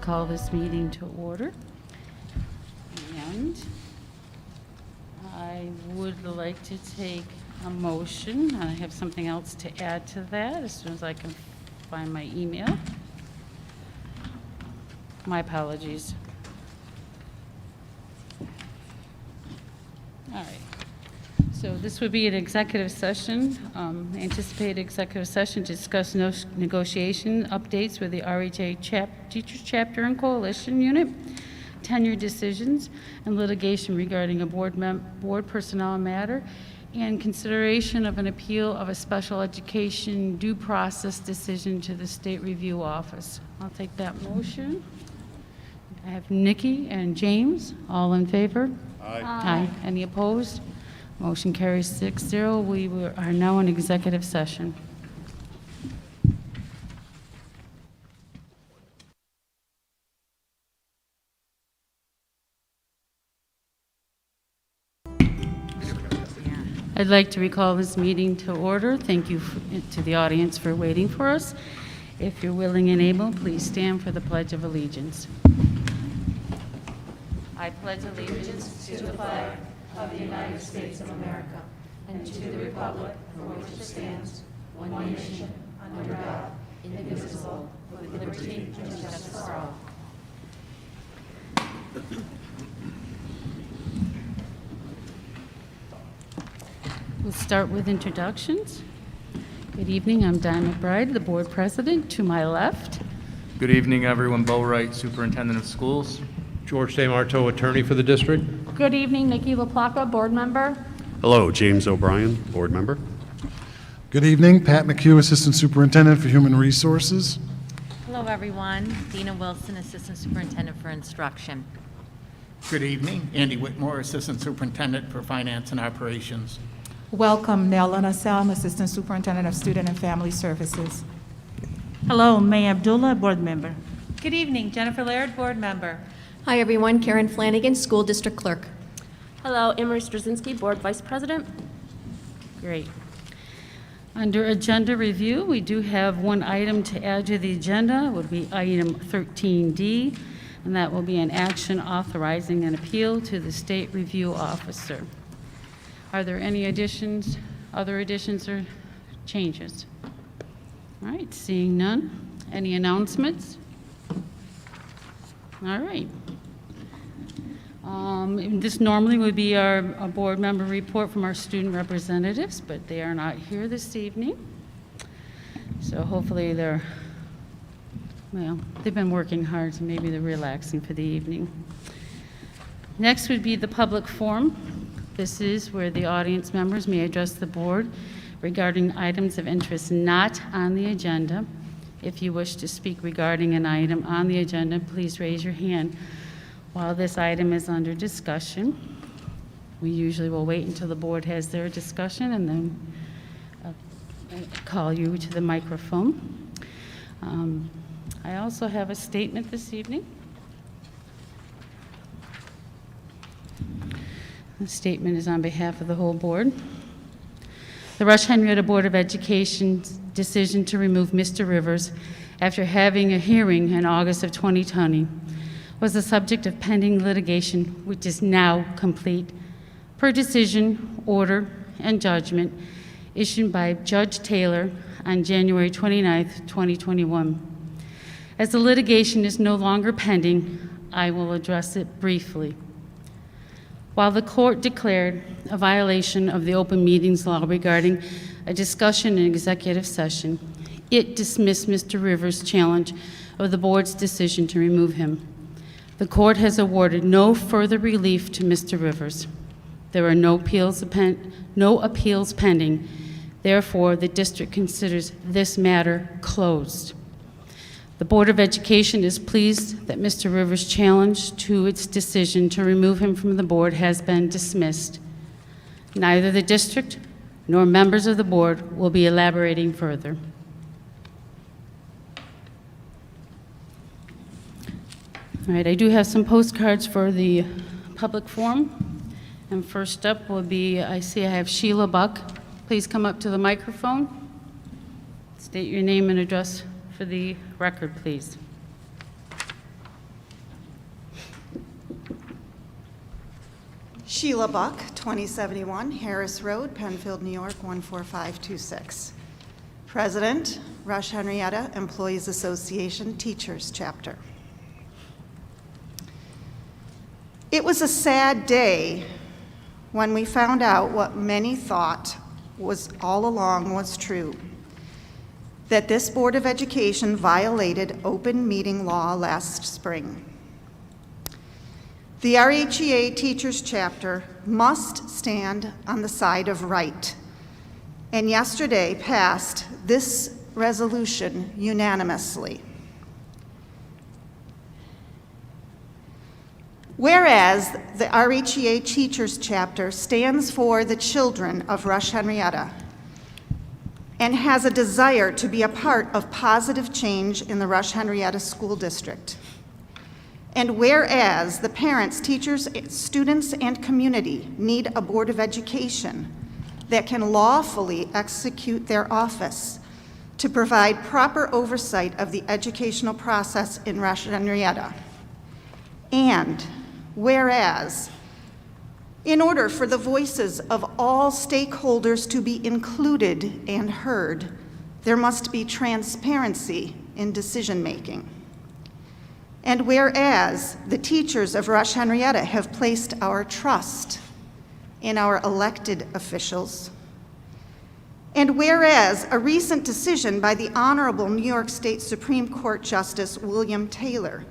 Call this meeting to order. And I would like to take a motion. I have something else to add to that as soon as I can find my email. My apologies. All right. So this would be an executive session, anticipated executive session to discuss negotiation updates with the RHA Teachers Chapter and Coalition Unit, tenure decisions, and litigation regarding a board personnel matter, and consideration of an appeal of a special education due process decision to the State Review Office. I'll take that motion. I have Nikki and James, all in favor? Aye. Aye. Any opposed? Motion carries 6-0. We are now in executive session. I'd like to recall this meeting to order. Thank you to the audience for waiting for us. If you're willing and able, please stand for the Pledge of Allegiance. I pledge allegiance to the flag of the United States of America and to the republic for which it stands, one nation, under God, indivisible, with liberty and justice for all. We'll start with introductions. Good evening, I'm Diane McBride, the board president. To my left. Good evening, everyone. Bo Wright, Superintendent of Schools. George DeMarto, attorney for the district. Good evening, Nikki LaPlaca, board member. Hello, James O'Brien, board member. Good evening, Pat McHugh, Assistant Superintendent for Human Resources. Hello, everyone. Dina Wilson, Assistant Superintendent for Instruction. Good evening. Andy Whitmore, Assistant Superintendent for Finance and Operations. Welcome, Nell Selm, Assistant Superintendent of Student and Family Services. Hello, May Abdullah, board member. Good evening, Jennifer Laird, board member. Hi, everyone. Karen Flanagan, School District Clerk. Hello, Emery Straczynski, board vice president. Great. Under agenda review, we do have one item to add to the agenda. It would be item 13D, and that will be an action authorizing an appeal to the State Review Officer. Are there any additions, other additions or changes? All right, seeing none. Any announcements? All right. This normally would be a board member report from our student representatives, but they are not here this evening. So hopefully they've been working hard, so maybe they're relaxing for the evening. Next would be the public forum. This is where the audience members may address the board regarding items of interest not on the agenda. If you wish to speak regarding an item on the agenda, please raise your hand while this item is under discussion. We usually will wait until the board has their discussion and then call you to the microphone. I also have a statement this evening. The statement is on behalf of the whole board. The Rush-Henrietta Board of Education's decision to remove Mr. Rivers after having a hearing in August of 2020 was the subject of pending litigation, which is now complete, per decision, order, and judgment issued by Judge Taylor on January 29, 2021. As the litigation is no longer pending, I will address it briefly. While the court declared a violation of the open meetings law regarding a discussion in executive session, it dismissed Mr. Rivers' challenge of the board's decision to remove him. The court has awarded no further relief to Mr. Rivers. There are no appeals pending. Therefore, the district considers this matter closed. The Board of Education is pleased that Mr. Rivers' challenge to its decision to remove him from the board has been dismissed. Neither the district nor members of the board will be elaborating further. All right, I do have some postcards for the public forum. And first up will be, I have Sheila Buck. Please come up to the microphone. State your name and address for the record, please. Sheila Buck, 2071 Harris Road, Penfield, New York, 14526. President, Rush-Henrietta Employees Association Teachers Chapter. It was a sad day when we found out what many thought was all along was true, that this Board of Education violated open meeting law last spring. The RHEA Teachers Chapter must stand on the side of right, and yesterday passed this resolution unanimously. Whereas the RHEA Teachers Chapter stands for the children of Rush-Henrietta and has a desire to be a part of positive change in the Rush-Henrietta School District. And whereas the parents, teachers, students, and community need a Board of Education that can lawfully execute their office to provide proper oversight of the educational process in Rush-Henrietta. And whereas, in order for the voices of all stakeholders to be included and heard, there must be transparency in decision-making. And whereas the teachers of Rush-Henrietta have placed our trust in our elected officials, and whereas a recent decision by the Honorable New York State Supreme Court Justice William Taylor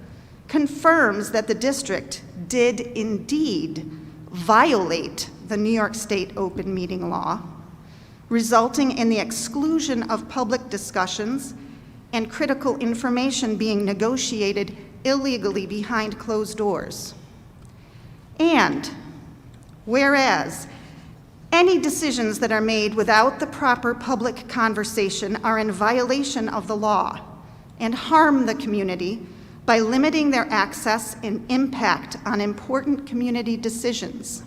confirms that the district did indeed violate the New York State open meeting law, resulting in the exclusion of public discussions and critical information being negotiated illegally behind closed doors. And whereas any decisions that are made without the proper public conversation are in violation of the law and harm the community by limiting their access and impact on important community decisions.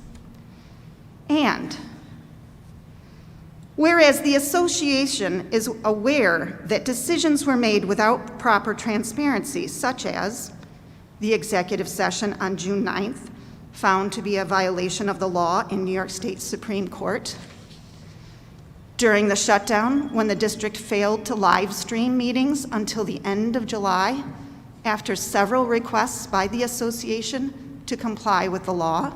And whereas the association is aware that decisions were made without proper transparency, such as the executive session on June 9th, found to be a violation of the law in New York State Supreme Court, during the shutdown when the district failed to live stream meetings until the end of July, after several requests by the association to comply with the law,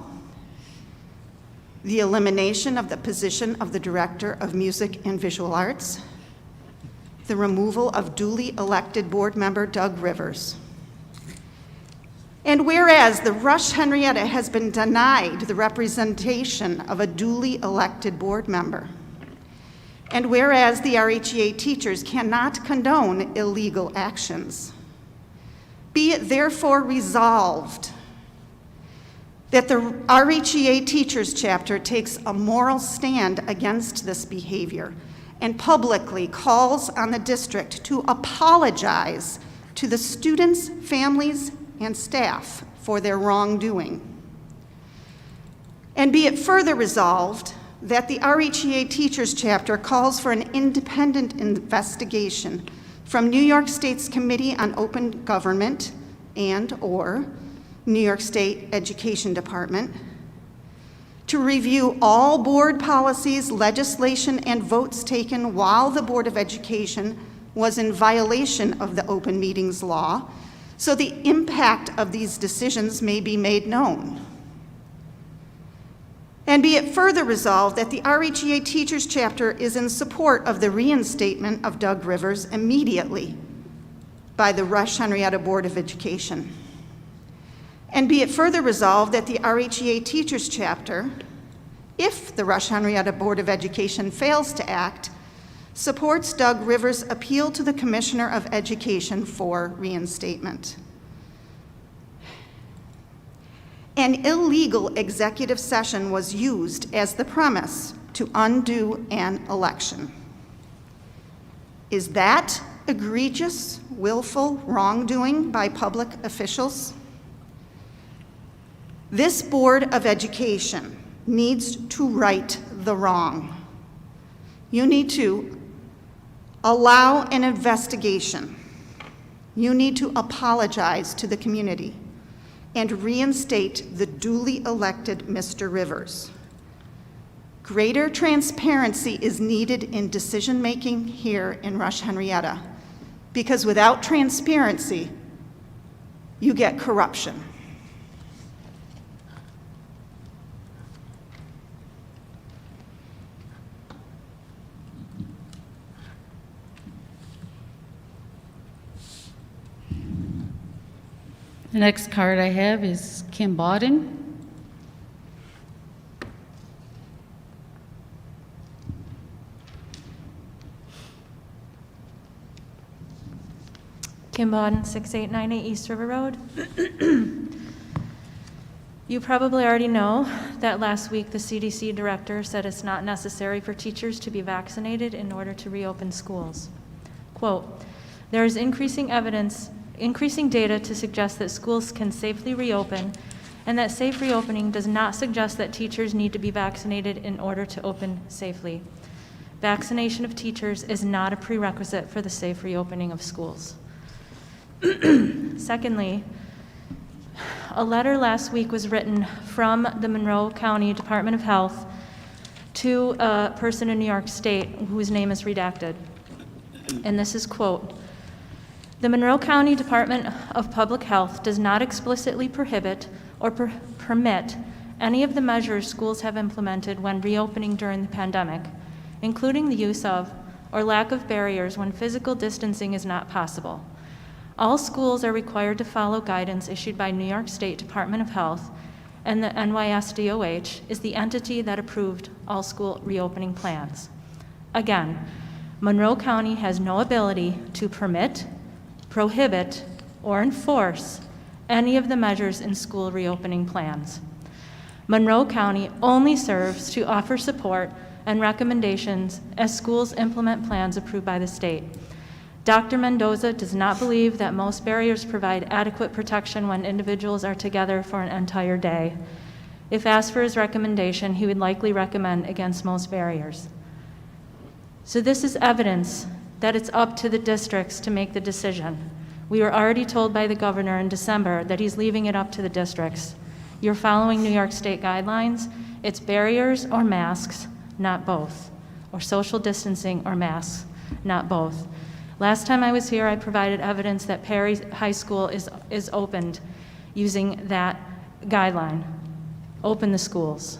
the elimination of the position of the Director of Music and Visual Arts, the removal of duly elected board member Doug Rivers. And whereas the Rush-Henrietta has been denied the representation of a duly elected board member, and whereas the RHEA teachers cannot condone illegal actions, be it therefore resolved that the RHEA Teachers Chapter takes a moral stand against this behavior and publicly calls on the district to apologize to the students, families, and staff for their wrongdoing. And be it further resolved that the RHEA Teachers Chapter calls for an independent investigation from New York State's Committee on Open Government and/or New York State Education Department to review all board policies, legislation, and votes taken while the Board of Education was in violation of the open meetings law, so the impact of these decisions may be made known. And be it further resolved that the RHEA Teachers Chapter is in support of the reinstatement of Doug Rivers immediately by the Rush-Henrietta Board of Education. And be it further resolved that the RHEA Teachers Chapter, if the Rush-Henrietta Board of Education fails to act, supports Doug Rivers' appeal to the Commissioner of Education for reinstatement. An illegal executive session was used as the premise to undo an election. Is that egregious, willful wrongdoing by public officials? This Board of Education needs to right the wrong. You need to allow an investigation. You need to apologize to the community. and reinstate the duly elected Mr. Rivers. Greater transparency is needed in decision-making here in Rush-Henrietta, because without transparency, you get corruption. The next card I have is Kim Bawden. Kim Bawden, 6898 East River Road. You probably already know that last week the CDC director said it's not necessary for teachers to be vaccinated in order to reopen schools. Quote, "There is increasing data to suggest that schools can safely reopen, and that safe reopening does not suggest that teachers need to be vaccinated in order to open safely. Vaccination of teachers is not a prerequisite for the safe reopening of schools." Secondly, a letter last week was written from the Monroe County Department of Health to a person in New York State whose name is redacted. And this is, quote, "The Monroe County Department of Public Health does not explicitly prohibit or permit any of the measures schools have implemented when reopening during the pandemic, including the use of or lack of barriers when physical distancing is not possible. All schools are required to follow guidance issued by New York State Department of Health, and the NYSDOH is the entity that approved all school reopening plans. Again, Monroe County has no ability to permit, prohibit, or enforce any of the measures in school reopening plans. Monroe County only serves to offer support and recommendations as schools implement plans approved by the state. Dr. Mendoza does not believe that most barriers provide adequate protection when individuals are together for an entire day. If asked for his recommendation, he would likely recommend against most barriers." So this is evidence that it's up to the districts to make the decision. We were already told by the governor in December that he's leaving it up to the districts. You're following New York State guidelines. It's barriers or masks, not both, or social distancing or masks, not both. Last time I was here, I provided evidence that Perry High School is opened using that guideline. Open the schools.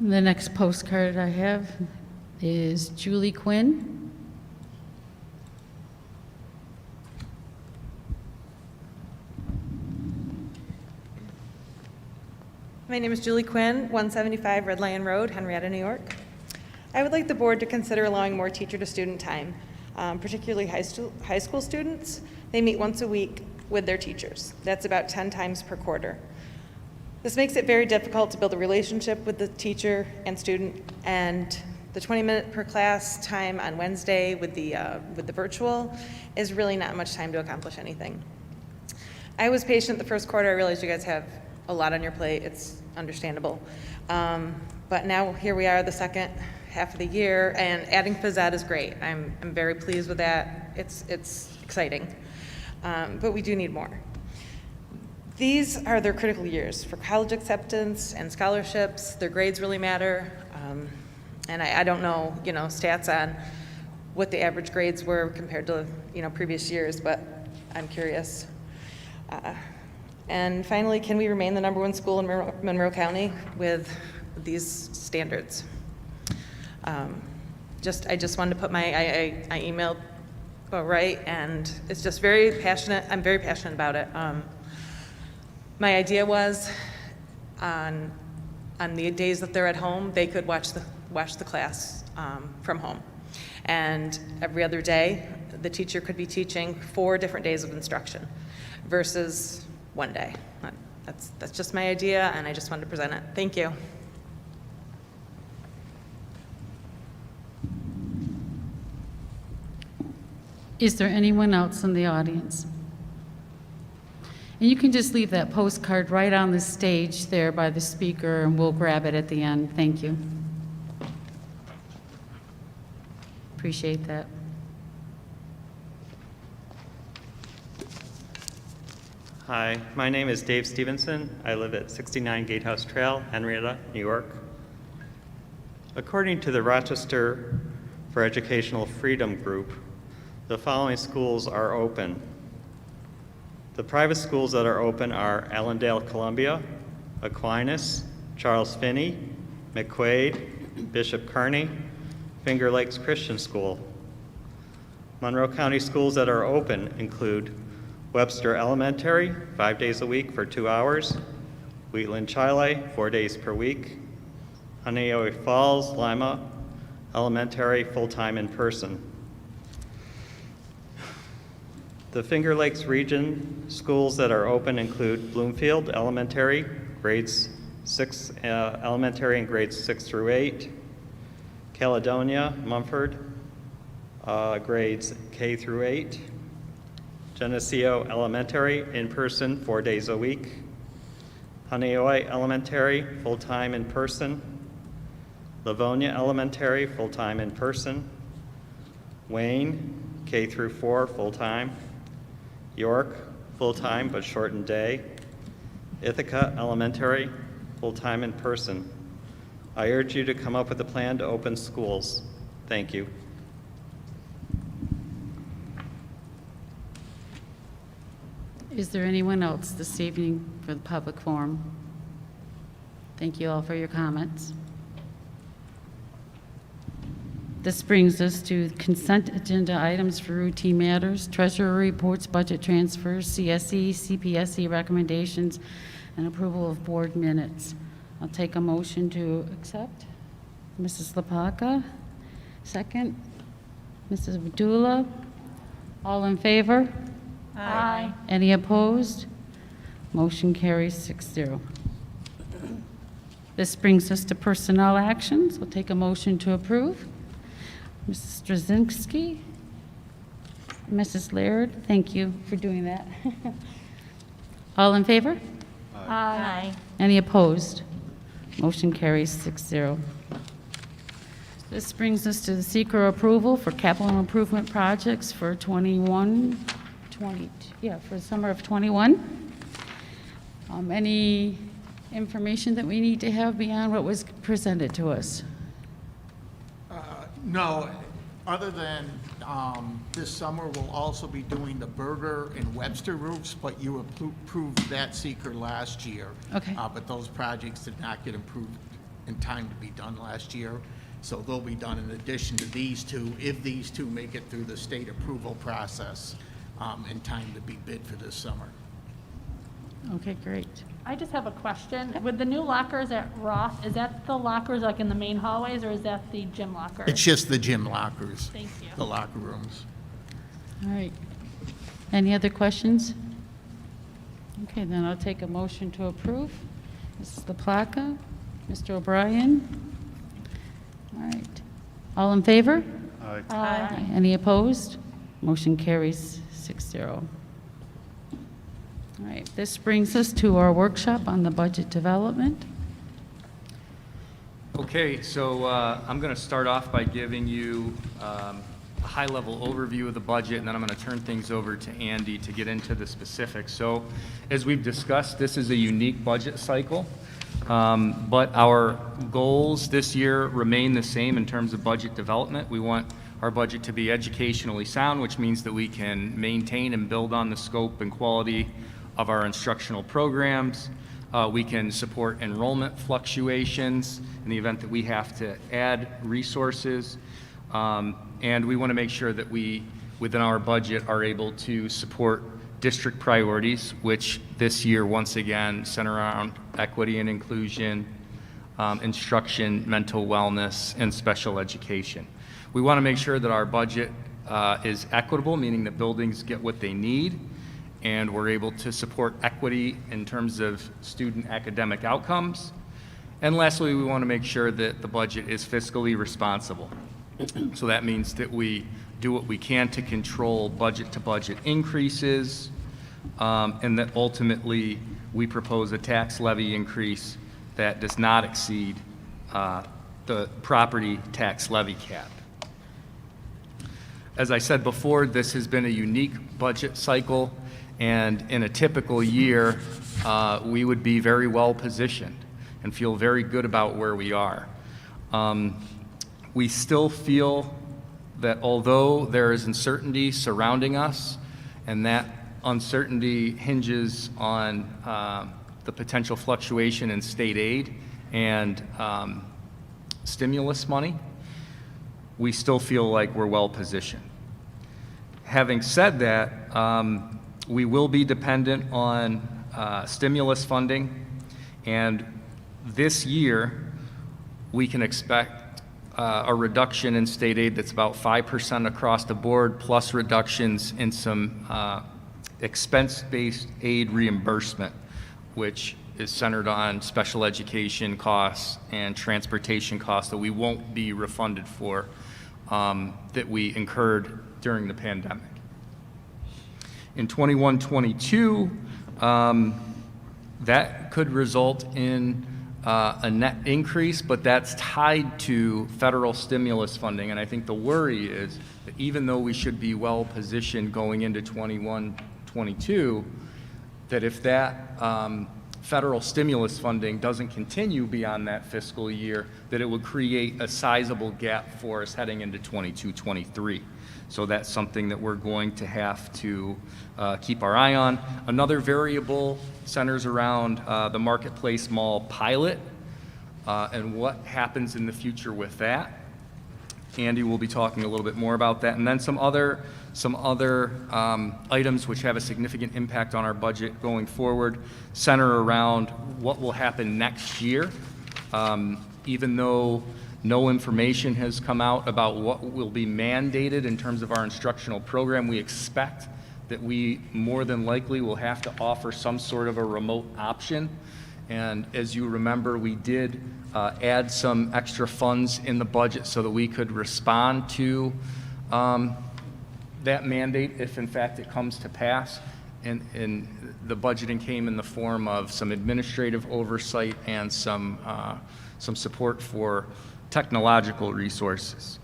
The next postcard I have is Julie Quinn. My name is Julie Quinn, 175 Red Lion Road, Henrietta, New York. I would like the board to consider allowing more teacher-to-student time, particularly high school students. They meet once a week with their teachers. That's about 10 times per quarter. This makes it very difficult to build a relationship with the teacher and student, and the 20-minute per class time on Wednesday with the virtual is really not much time to accomplish anything. I was patient the first quarter. I realized you guys have a lot on your plate. It's understandable. But now here we are the second half of the year, and adding phys ed is great. I'm very pleased with that. It's exciting. But we do need more. These are their critical years for college acceptance and scholarships. Their grades really matter. And I don't know, stats on what the average grades were compared to, previous years, but I'm curious. And finally, can we remain the #1 school in Monroe County with these standards? I just wanted to put I emailed right, and it's just very passionate. I'm very passionate about it. My idea was on the days that they're at home, they could watch the class from home. And every other day, the teacher could be teaching 4 different days of instruction versus 1 day. That's just my idea, and I just wanted to present it. Thank you. Is there anyone else in the audience? And you can just leave that postcard right on the stage there by the speaker, and we'll grab it at the end. Thank you. Appreciate that. Hi, my name is Dave Stevenson. I live at 69 Gatehouse Trail, Henrietta, New York. According to the Rochester for Educational Freedom Group, the following schools are open. The private schools that are open are Allendale Columbia, Aquinas, Charles Finney, McQuaid, Bishop Kearney, Finger Lakes Christian School. Monroe County schools that are open include Webster Elementary, 5 days a week for 2 hours. Wheatland Chile, 4 days per week. Honeoye Falls, Lima Elementary, full-time in person. The Finger Lakes region schools that are open include Bloomfield Elementary, grades 6, elementary and grades 6 through 8. Caledonia, Mumford, grades K through 8. Geneseo Elementary, in person, 4 days a week. Honeoye Elementary, full-time in person. Livonia Elementary, full-time in person. Wayne, K through 4, full-time. York, full-time but shortened day. Ithaca Elementary, full-time in person. I urge you to come up with a plan to open schools. Thank you. Is there anyone else this evening for the public forum? Thank you all for your comments. This brings us to consent agenda items for routine matters, treasurer reports, budget transfers, CSE, CPSE recommendations, and approval of board minutes. I'll take a motion to accept. Mrs. Lapaka, second. Mrs. Abdullah, all in favor? Aye. Any opposed? Motion carries 6-0. This brings us to personnel actions. We'll take a motion to approve. Mrs. Straczynski, Mrs. Laird, thank you for doing that. All in favor? Aye. Any opposed? Motion carries 6-0. This brings us to the seeker approval for capital improvement projects for for the summer of 21. Any information that we need to have beyond what was presented to us? No, other than this summer, we'll also be doing the Berger and Webster roofs, but you approved that seeker last year. Okay. But those projects did not get approved in time to be done last year. So they'll be done in addition to these two, if these two make it through the state approval process in time to be bid for this summer. Okay, great. I just have a question. With the new lockers at Roth, is that the lockers like in the main hallways, or is that the gym locker? It's just the gym lockers. Thank you. The locker rooms. All right. Any other questions? Okay, then I'll take a motion to approve. Mrs. LaPlaca, Mr. O'Brien. All right. All in favor? Aye. Aye. Any opposed? Motion carries 6-0. All right, this brings us to our workshop on the budget development. Okay, so I'm going to start off by giving you a high-level overview of the budget, and then I'm going to turn things over to Andy to get into the specifics. So, as we've discussed, this is a unique budget cycle, but our goals this year remain the same in terms of budget development. We want our budget to be educationally sound, which means that we can maintain and build on the scope and quality of our instructional programs. We can support enrollment fluctuations in the event that we have to add resources. And we want to make sure that we, within our budget, are able to support district priorities, which this year, once again, center around equity and inclusion, instruction, mental wellness, and special education. We want to make sure that our budget is equitable, meaning that buildings get what they need, and we're able to support equity in terms of student academic outcomes. And lastly, we want to make sure that the budget is fiscally responsible. So that means that we do what we can to control budget-to-budget increases, and that ultimately we propose a tax levy increase that does not exceed the property tax levy cap. As I said before, this has been a unique budget cycle, and in a typical year, we would be very well positioned and feel very good about where we are. We still feel that although there is uncertainty surrounding us, and that uncertainty hinges on the potential fluctuation in state aid and stimulus money, we still feel like we're well positioned. Having said that, we will be dependent on stimulus funding, and this year we can expect a reduction in state aid that's about 5% across the board, plus reductions in some expense-based aid reimbursement, which is centered on special education costs and transportation costs that we won't be refunded for, that we incurred during the pandemic. In 21-22, that could result in a net increase, but that's tied to federal stimulus funding. And I think the worry is that even though we should be well positioned going into 21-22, that if that federal stimulus funding doesn't continue beyond that fiscal year, that it would create a sizable gap for us heading into 22-23. So that's something that we're going to have to keep our eye on. Another variable centers around the Marketplace Mall pilot and what happens in the future with that. Andy will be talking a little bit more about that. And then some other items which have a significant impact on our budget going forward center around what will happen next year. Even though no information has come out about what will be mandated in terms of our instructional program, we expect that we more than likely will have to offer some sort of a remote option. And as you remember, we did add some extra funds in the budget so that we could respond to that mandate if in fact it comes to pass. And the budgeting came in the form of some administrative oversight and some support for technological resources.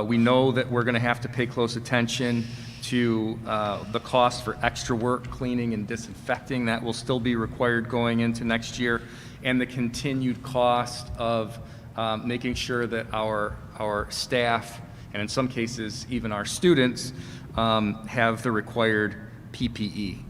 We know that we're going to have to pay close attention to the cost for extra work, cleaning and disinfecting. That will still be required going into next year, and the continued cost of making sure that our staff, and in some cases even our students, have the required PPE.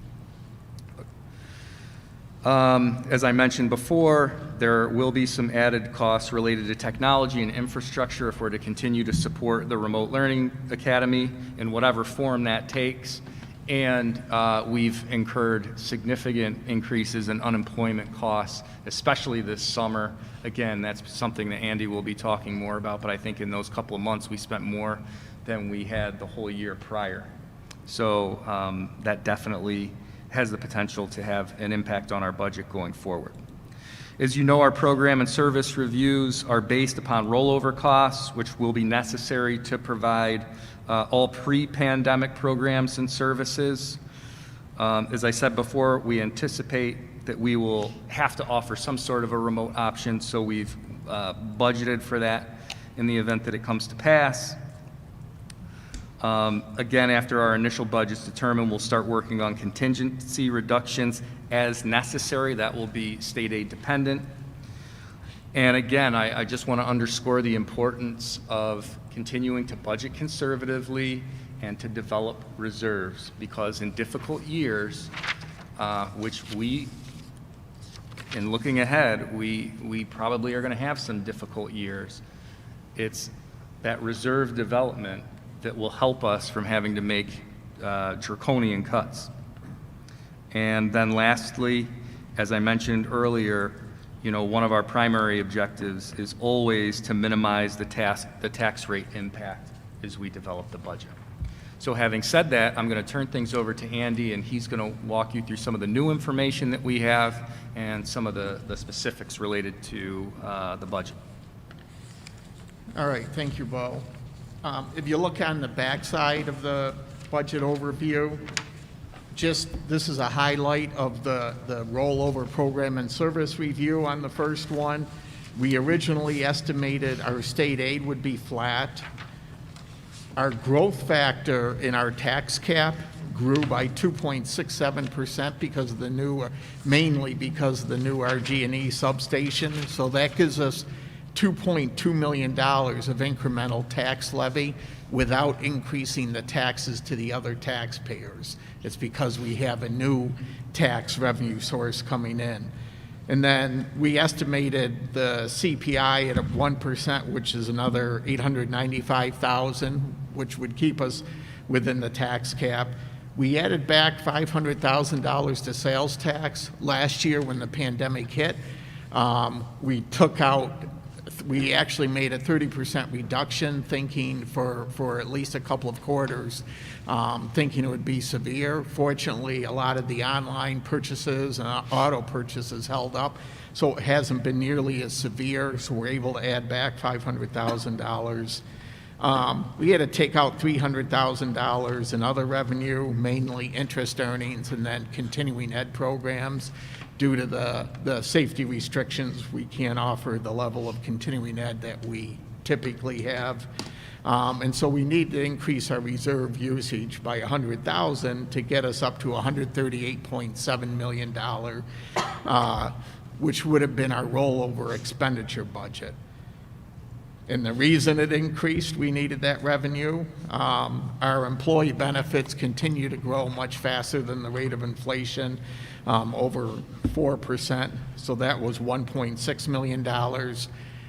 As I mentioned before, there will be some added costs related to technology and infrastructure if we're to continue to support the Remote Learning Academy in whatever form that takes. And we've incurred significant increases in unemployment costs, especially this summer. Again, that's something that Andy will be talking more about, but I think in those couple of months we spent more than we had the whole year prior. So that definitely has the potential to have an impact on our budget going forward. As you know, our program and service reviews are based upon rollover costs, which will be necessary to provide all pre-pandemic programs and services. As I said before, we anticipate that we will have to offer some sort of a remote option, so we've budgeted for that in the event that it comes to pass. Again, after our initial budget's determined, we'll start working on contingency reductions as necessary. That will be state aid dependent. And again, I just want to underscore the importance of continuing to budget conservatively and to develop reserves, because in difficult years, which in looking ahead, we probably are going to have some difficult years. It's that reserve development that will help us from having to make draconian cuts. And then lastly, as I mentioned earlier, one of our primary objectives is always to minimize the tax rate impact as we develop the budget. So having said that, I'm going to turn things over to Andy, and he's going to walk you through some of the new information that we have and some of the specifics related to the budget. All right, thank you, Bo. If you look on the backside of the budget overview, this is a highlight of the rollover program and service review on the first one. We originally estimated our state aid would be flat. Our growth factor in our tax cap grew by 2.67% because of the new, mainly because of the new RG&E substation. So that gives us $2.2 million of incremental tax levy without increasing the taxes to the other taxpayers. It's because we have a new tax revenue source coming in. And then we estimated the CPI at 1%, which is another $895,000, which would keep us within the tax cap. We added back $500,000 to sales tax last year when the pandemic hit. We actually made a 30% reduction, thinking for at least a couple of quarters, thinking it would be severe. Fortunately, a lot of the online purchases and auto purchases held up, so it hasn't been nearly as severe, so we're able to add back $500,000. We had to take out $300,000 in other revenue, mainly interest earnings and then continuing ed programs. Due to the safety restrictions, we can't offer the level of continuing ed that we typically have. And so we need to increase our reserve usage by $100,000 to get us up to $138.7 million, which would have been our rollover expenditure budget. And the reason it increased, we needed that revenue. Our employee benefits continue to grow much faster than the rate of inflation, over 4%. So that was $1.6 million.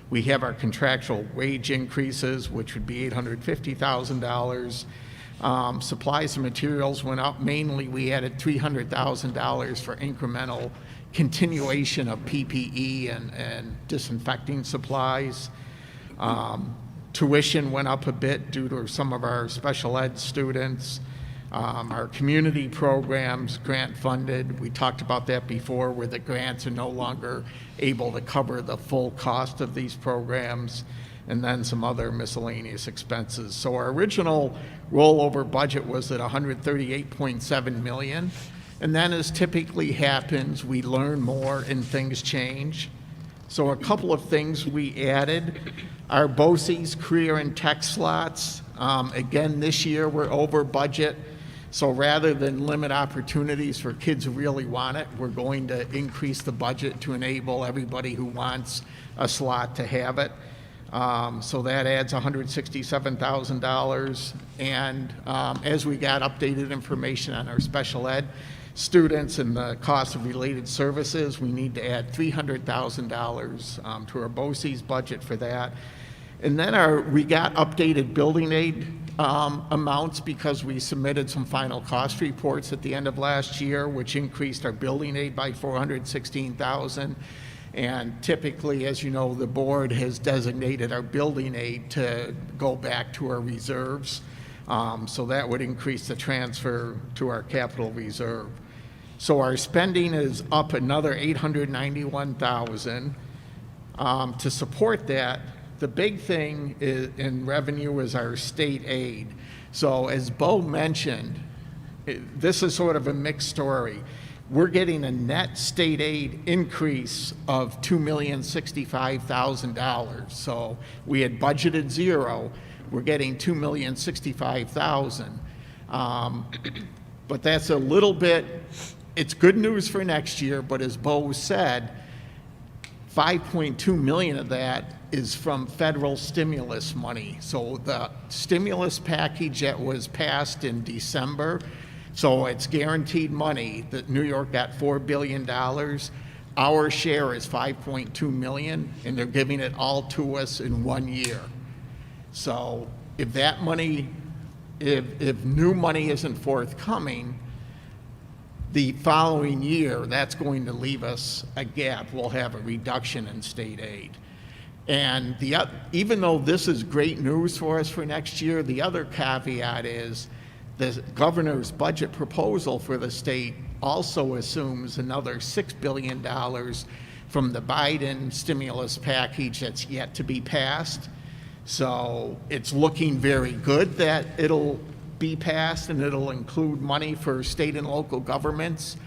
We have our contractual wage increases, which would be $850,000. Supplies and materials went up. Mainly, we added $300,000 for incremental continuation of PPE and disinfecting supplies. Tuition went up a bit due to some of our special ed students. Our community programs, grant funded, we talked about that before, where the grants are no longer able to cover the full cost of these programs, and then some other miscellaneous expenses. So our original rollover budget was at $138.7 million, and then, as typically happens, we learn more and things change. So a couple of things we added. Our BOCES career and tech slots, again, this year we're over budget. So rather than limit opportunities for kids who really want it, we're going to increase the budget to enable everybody who wants a slot to have it. So that adds $167,000. And as we got updated information on our special ed students and the cost of related services, we need to add $300,000 to our BOCES budget for that. And then we got updated building aid amounts because we submitted some final cost reports at the end of last year, which increased our building aid by $416,000. And typically, as you know, the board has designated our building aid to go back to our reserves. So that would increase the transfer to our capital reserve. So our spending is up another $891,000. To support that, the big thing in revenue is our state aid. So as Bo mentioned, this is sort of a mixed story. We're getting a net state aid increase of $2,065,000. So we had budgeted zero. We're getting $2,065,000. But that's a little bit, it's good news for next year, but as Bo said, $5.2 million of that is from federal stimulus money. So the stimulus package that was passed in December, so it's guaranteed money that New York got $4 billion. Our share is $5.2 million, and they're giving it all to us in 1 year. So if that money, if new money isn't forthcoming, the following year, that's going to leave us a gap. We'll have a reduction in state aid. And even though this is great news for us for next year, the other caveat is the governor's budget proposal for the state also assumes another $6 billion from the Biden stimulus package that's yet to be passed. So it's looking very good that it'll be passed and it'll include money for state and local governments.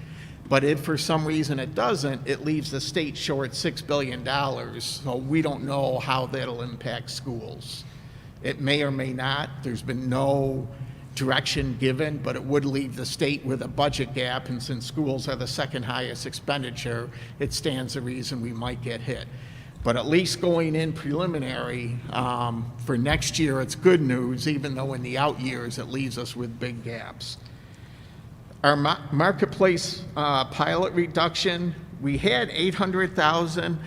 But if for some reason it doesn't, it leaves the state short $6 billion. So we don't know how that'll impact schools. It may or may not. There's been no direction given, but it would leave the state with a budget gap, and since schools are the second highest expenditure, it stands to reason we might get hit. But at least going in preliminary, for next year, it's good news, even though in the out years, it leaves us with big gaps. Our marketplace pilot reduction, we had $800,000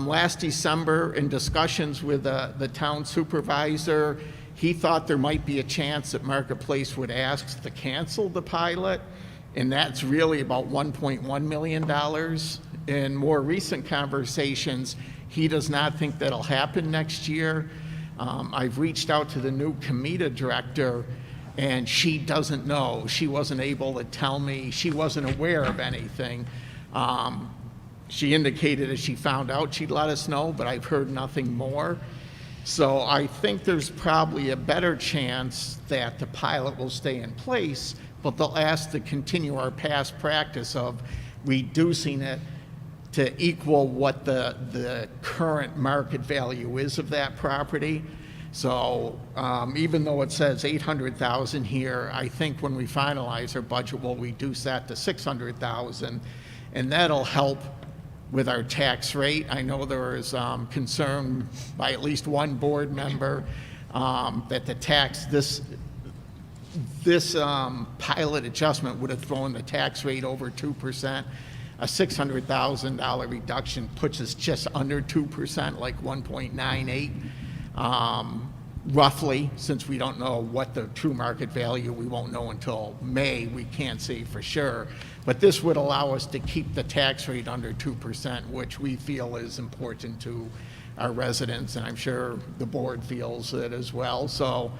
last December in discussions with the town supervisor. He thought there might be a chance that Marketplace would ask to cancel the pilot, and that's really about $1.1 million. In more recent conversations, he does not think that'll happen next year. I've reached out to the new COMITA director, and she doesn't know. She wasn't able to tell me. She wasn't aware of anything. She indicated as she found out she'd let us know, but I've heard nothing more. So I think there's probably a better chance that the pilot will stay in place, but they'll ask to continue our past practice of reducing it to equal what the current market value is of that property. So even though it says $800,000 here, I think when we finalize our budget, we'll reduce that to $600,000, and that'll help with our tax rate. I know there is concern by at least one board member that the tax, this pilot adjustment would have thrown the tax rate over 2%. A $600,000 reduction puts us just under 2%, like 1.98, roughly, since we don't know what the true market value, we won't know until May, we can't say for sure. But this would allow us to keep the tax rate under 2%, which we feel is important to our residents, and I'm sure the board feels it as well. So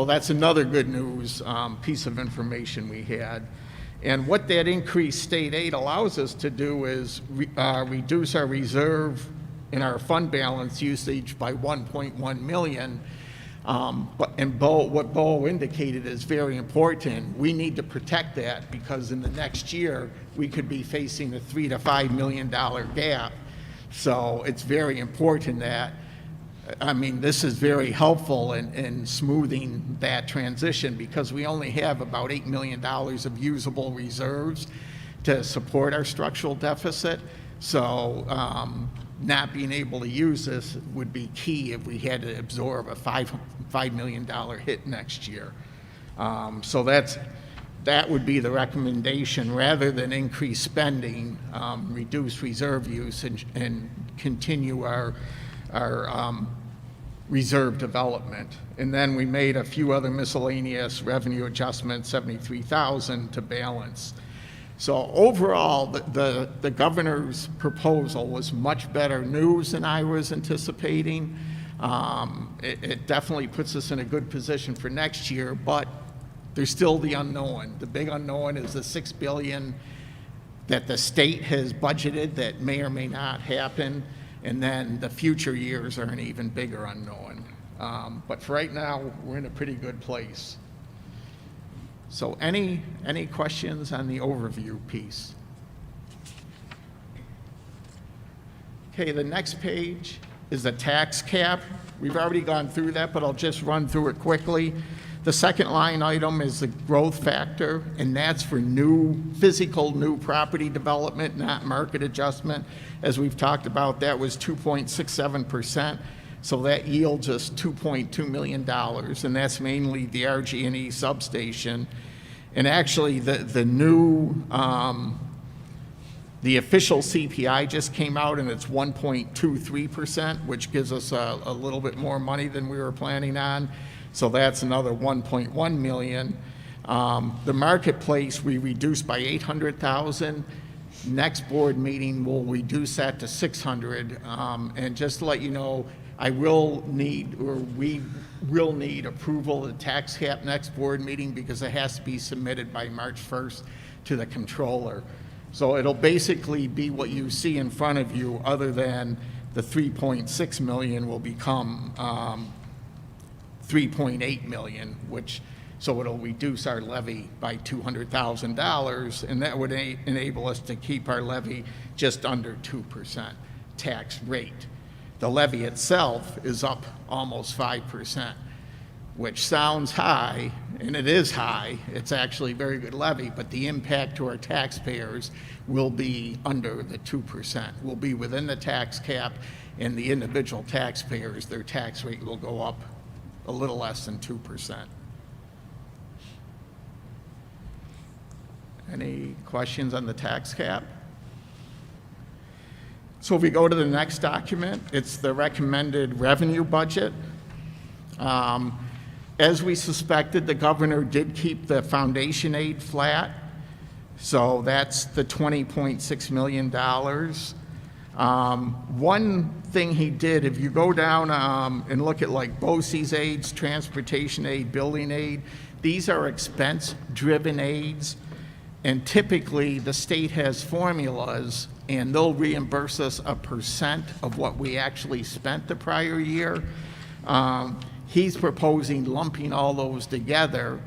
that's another good news piece of information we had. And what that increased state aid allows us to do is reduce our reserve in our fund balance usage by 1.1 million. What Bo indicated is very important. We need to protect that, because in the next year, we could be facing a $3 to $5 million gap. So it's very important that, I mean, this is very helpful in smoothing that transition, because we only have about $8 million of usable reserves to support our structural deficit. So not being able to use this would be key if we had to absorb a $5 million hit next year. So that would be the recommendation, rather than increase spending, reduce reserve use, and continue our reserve development. And then we made a few other miscellaneous revenue adjustments, $73,000 to balance. So overall, the governor's proposal was much better news than I was anticipating. It definitely puts us in a good position for next year, but there's still the unknown. The big unknown is the $6 billion that the state has budgeted that may or may not happen, and then the future years are an even bigger unknown. But for right now, we're in a pretty good place. So any questions on the overview piece? Okay, the next page is the tax cap. We've already gone through that, but I'll just run through it quickly. The second line item is the growth factor, and that's for physical new property development, not market adjustment. As we've talked about, that was 2.67%. So that yields us $2.2 million, and that's mainly the RG&E substation. And actually, the official CPI just came out, and it's 1.23%, which gives us a little bit more money than we were planning on. So that's another 1.1 million. The marketplace we reduced by 800,000. Next board meeting, we'll reduce that to 600. And just to let you know, we will need approval of the tax cap next board meeting, because it has to be submitted by March 1st to the controller. So it'll basically be what you see in front of you, other than the 3.6 million will become 3.8 million, so it'll reduce our levy by $200,000, and that would enable us to keep our levy just under 2% tax rate. the levy itself is up almost 5%, which sounds high, and it is high. It's actually a very good levy, but the impact to our taxpayers will be under the 2%. Will be within the tax cap, and the individual taxpayers, their tax rate will go up a little less than 2%. Any questions on the tax cap? So if we go to the next document, it's the recommended revenue budget. As we suspected, the governor did keep the foundation aid flat. So that's the $20.6 million. One thing he did, if you go down and look at like BOCES aids, transportation aid, building aid, these are expense-driven aids. And typically, the state has formulas, and they'll reimburse us a % of what we actually spent the prior year. He's proposing lumping all those together,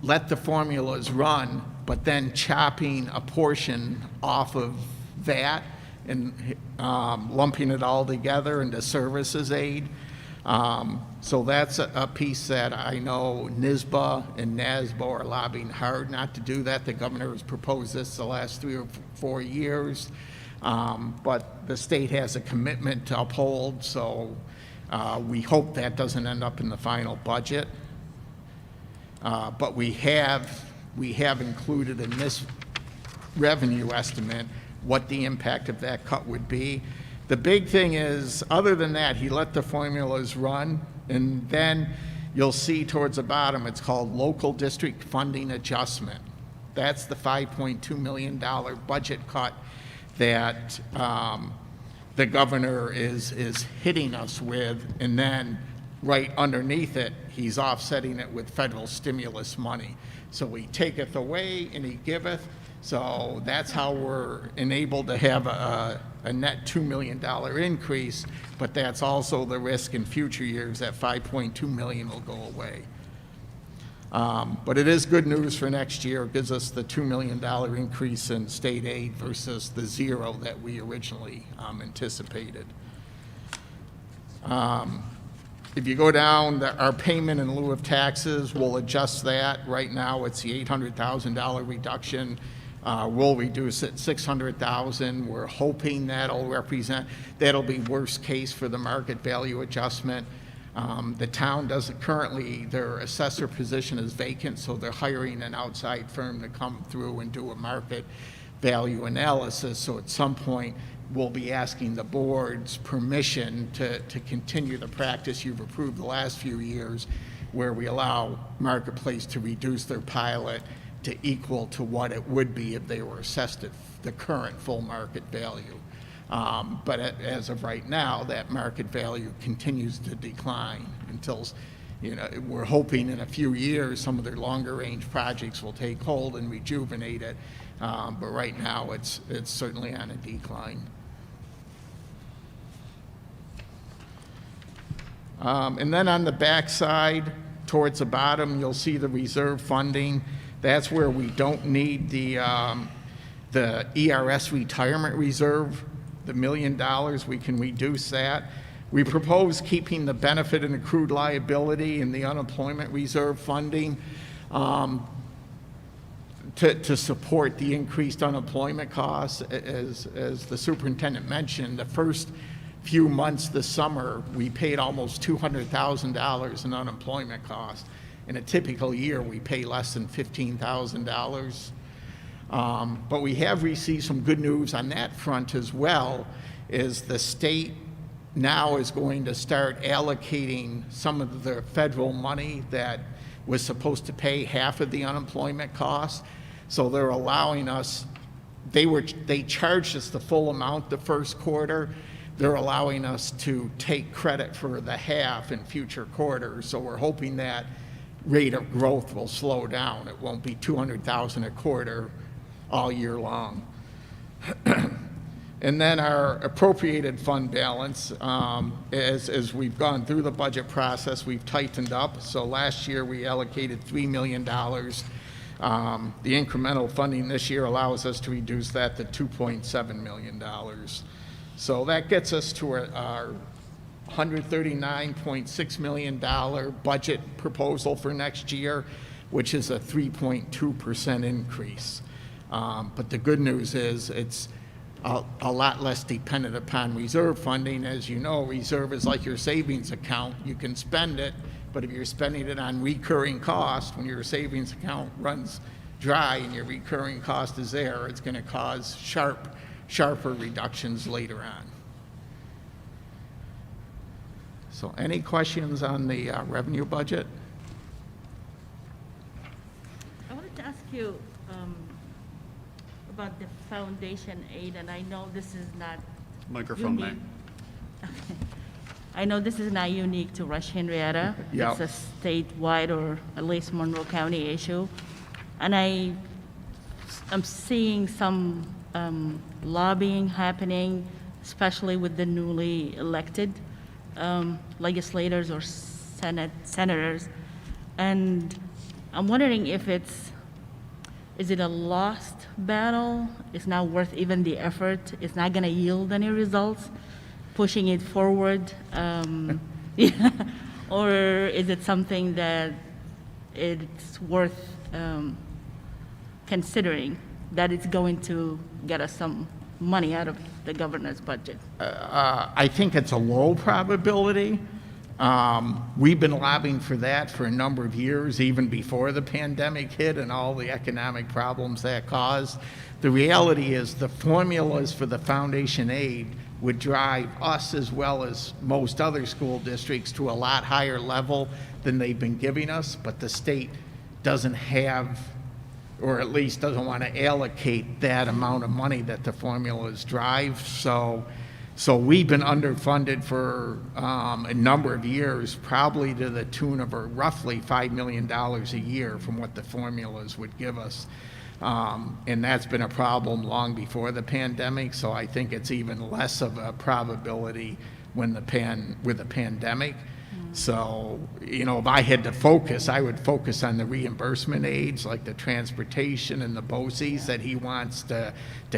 let the formulas run, but then chopping a portion off of that and lumping it all together into services aid. So that's a piece that I know NISBA and NASBA are lobbying hard not to do that. The governor has proposed this the last 3 or 4 years, but the state has a commitment to uphold, so we hope that doesn't end up in the final budget. But we have included in this revenue estimate what the impact of that cut would be. The big thing is, other than that, he let the formulas run, and then you'll see towards the bottom, it's called local district funding adjustment. That's the $5.2 million budget cut that the governor is hitting us with, and then right underneath it, he's offsetting it with federal stimulus money. So he taketh away and he giveth. So that's how we're enabled to have a net $2 million increase, but that's also the risk in future years that $5.2 million will go away. But it is good news for next year. It gives us the $2 million increase in state aid versus the 0 that we originally anticipated. If you go down, our payment in lieu of taxes, we'll adjust that. Right now, it's the $800,000 reduction. We'll reduce it $600,000. We're hoping that'll be worst case for the market value adjustment. The town doesn't currently, their assessor position is vacant, so they're hiring an outside firm to come through and do a market value analysis. So at some point, we'll be asking the board's permission to continue the practice you've approved the last few years, where we allow Marketplace to reduce their pilot to equal to what it would be if they were assessed at the current full market value. But as of right now, that market value continues to decline until, we're hoping in a few years some of their longer range projects will take hold and rejuvenate it. But right now, it's certainly on a decline. And then on the back side, towards the bottom, you'll see the reserve funding. That's where we don't need the ERS retirement reserve, the $1 million. We can reduce that. We propose keeping the benefit and accrued liability and the unemployment reserve funding to support the increased unemployment costs. As the superintendent mentioned, the first few months this summer, we paid almost $200,000 in unemployment costs. In a typical year, we pay less than $15,000. But we have received some good news on that front as well, is the state now is going to start allocating some of the federal money that was supposed to pay half of the unemployment costs. So they're allowing us, they charged us the full amount the first quarter. They're allowing us to take credit for the half in future quarters. So we're hoping that rate of growth will slow down. It won't be $200,000 a quarter all year long. And then our appropriated fund balance, as we've gone through the budget process, we've tightened up. So last year we allocated $3 million. The incremental funding this year allows us to reduce that to $2.7 million. So that gets us to our $139.6 million budget proposal for next year, which is a 3.2% increase. But the good news is it's a lot less dependent upon reserve funding. As you know, reserve is like your savings account. You can spend it, but if you're spending it on recurring cost, when your savings account runs dry and your recurring cost is there, it's going to cause sharper reductions later on. So any questions on the revenue budget? I wanted to ask you about the foundation aid, and I know this is not Microphone, unique. May. I know this is not unique to Rush-Henrietta. Yeah. It's a statewide or at least Monroe County issue. And I'm seeing some lobbying happening, especially with the newly elected legislators or senators. And I'm wondering if is it a lost battle? It's not worth even the effort? It's not going to yield any results? Pushing it forward? Yeah. Or is it something that it's worth considering that it's going to get us some money out of the governor's budget? I think it's a low probability. We've been lobbying for that for a number of years, even before the pandemic hit and all the economic problems that caused. The reality is the formulas for the foundation aid would drive us, as well as most other school districts, to a lot higher level than they've been giving us, but the state doesn't have, or at least doesn't want to allocate that amount of money that the formulas drive. So we've been underfunded for a number of years, probably to the tune of roughly $5 million a year from what the formulas would give us. And that's been a problem long before the pandemic, so I think it's even less of a probability with the pandemic. So, you know, if I had to focus, I would focus on the reimbursement aids, like the transportation and the BOCES that he wants to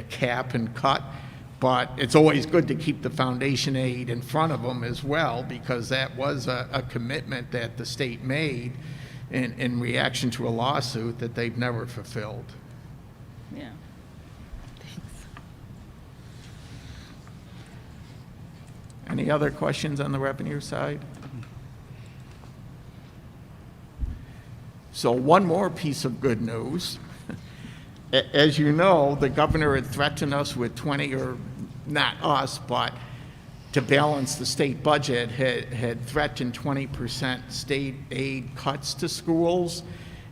cap and cut. But it's always good to keep the foundation aid in front of them as well, because that was a commitment that the state made in reaction to a lawsuit that they've never fulfilled. Yeah. Any other questions on the revenue side? So one more piece of good news. As you know, the governor had threatened us with 20, or not us, but to balance the state budget, had threatened 20% state aid cuts to schools,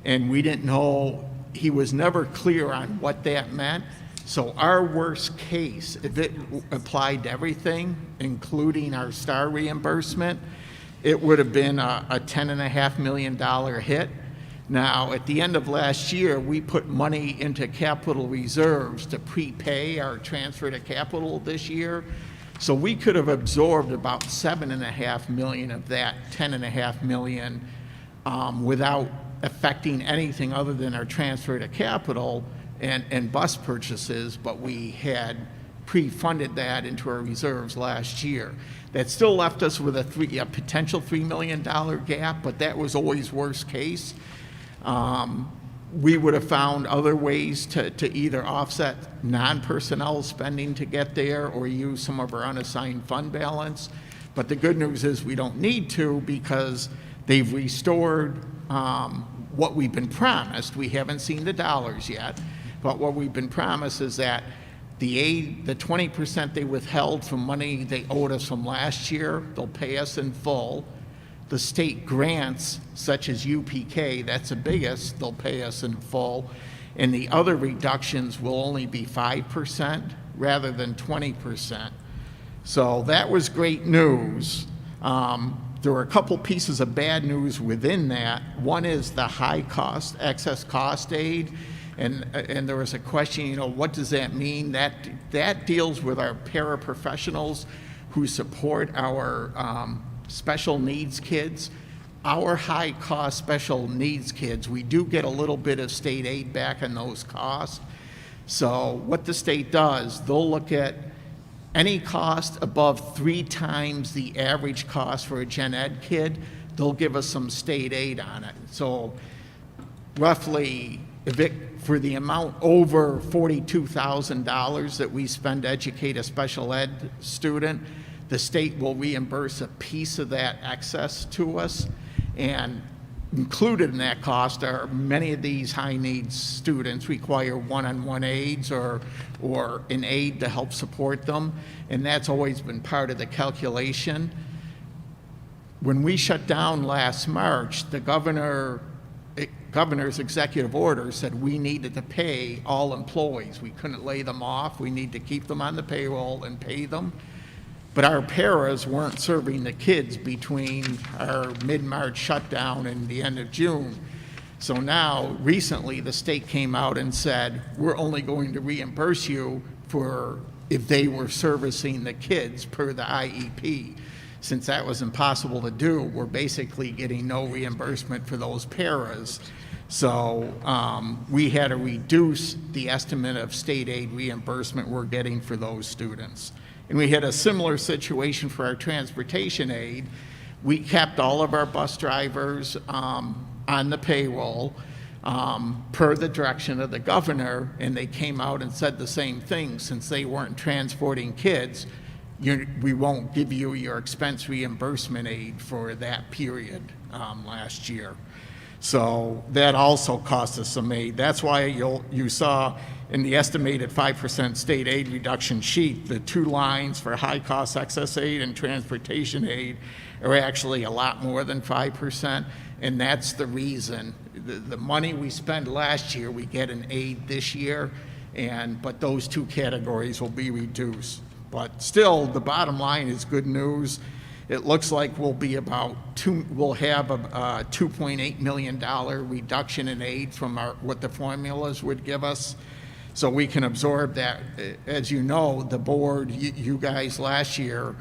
and we didn't know, he was never clear on what that meant. So our worst case, if it applied to everything, including our STAR reimbursement, it would have been a $10.5 million hit. Now, at the end of last year, we put money into capital reserves to prepay our transfer to capital this year. So we could have absorbed about $7.5 million of that $10.5 million without affecting anything other than our transfer to capital and bus purchases, but we had pre-funded that into our reserves last year. That still left us with a potential $3 million gap, but that was always worst case. We would have found other ways to either offset non-personnel spending to get there or use some of our unassigned fund balance. But the good news is we don't need to, because they've restored what we've been promised. We haven't seen the dollars yet, but what we've been promised is that the 20% they withheld from money they owed us from last year, they'll pay us in full. The state grants, such as UPK, that's the biggest, they'll pay us in full. And the other reductions will only be 5% rather than 20%. So that was great news. There were a couple pieces of bad news within that. One is the high cost, excess cost aid. And there was a question, you know, what does that mean? That deals with our paraprofessionals who support our special needs kids. Our high-cost special needs kids, we do get a little bit of state aid back on those costs. So what the state does, they'll look at Any cost above 3 times the average cost for a gen ed kid, they'll give us some state aid on it. So roughly, for the amount over $42,000 that we spend to educate a special ed student, the state will reimburse a piece of that excess to us. And included in that cost are many of these high needs students require one-on-one aids or an aid to help support them, and that's always been part of the calculation. When we shut down last March, the governor's executive order said we needed to pay all employees. We couldn't lay them off. We need to keep them on the payroll and pay them. But our paras weren't serving the kids between our mid-March shutdown and the end of June. So now, recently, the state came out and said, we're only going to reimburse you for if they were servicing the kids per the IEP. Since that was impossible to do, we're basically getting no reimbursement for those paras. So we had to reduce the estimate of state aid reimbursement we're getting for those students. And we had a similar situation for our transportation aid. We kept all of our bus drivers on the payroll per the direction of the governor, and they came out and said the same thing. Since they weren't transporting kids, we won't give you your expense reimbursement aid for that period last year. So that also cost us some aid. That's why you saw in the estimated 5% state aid reduction sheet, the 2 lines for high-cost excess aid and transportation aid are actually a lot more than 5%, and that's the reason. The money we spent last year, we get an aid this year, but those 2 categories will be reduced. But still, the bottom line is good news. It looks like we'll have a $2.8 million reduction in aid from what the formulas would give us. So we can absorb that. As you know, the board, you guys last year,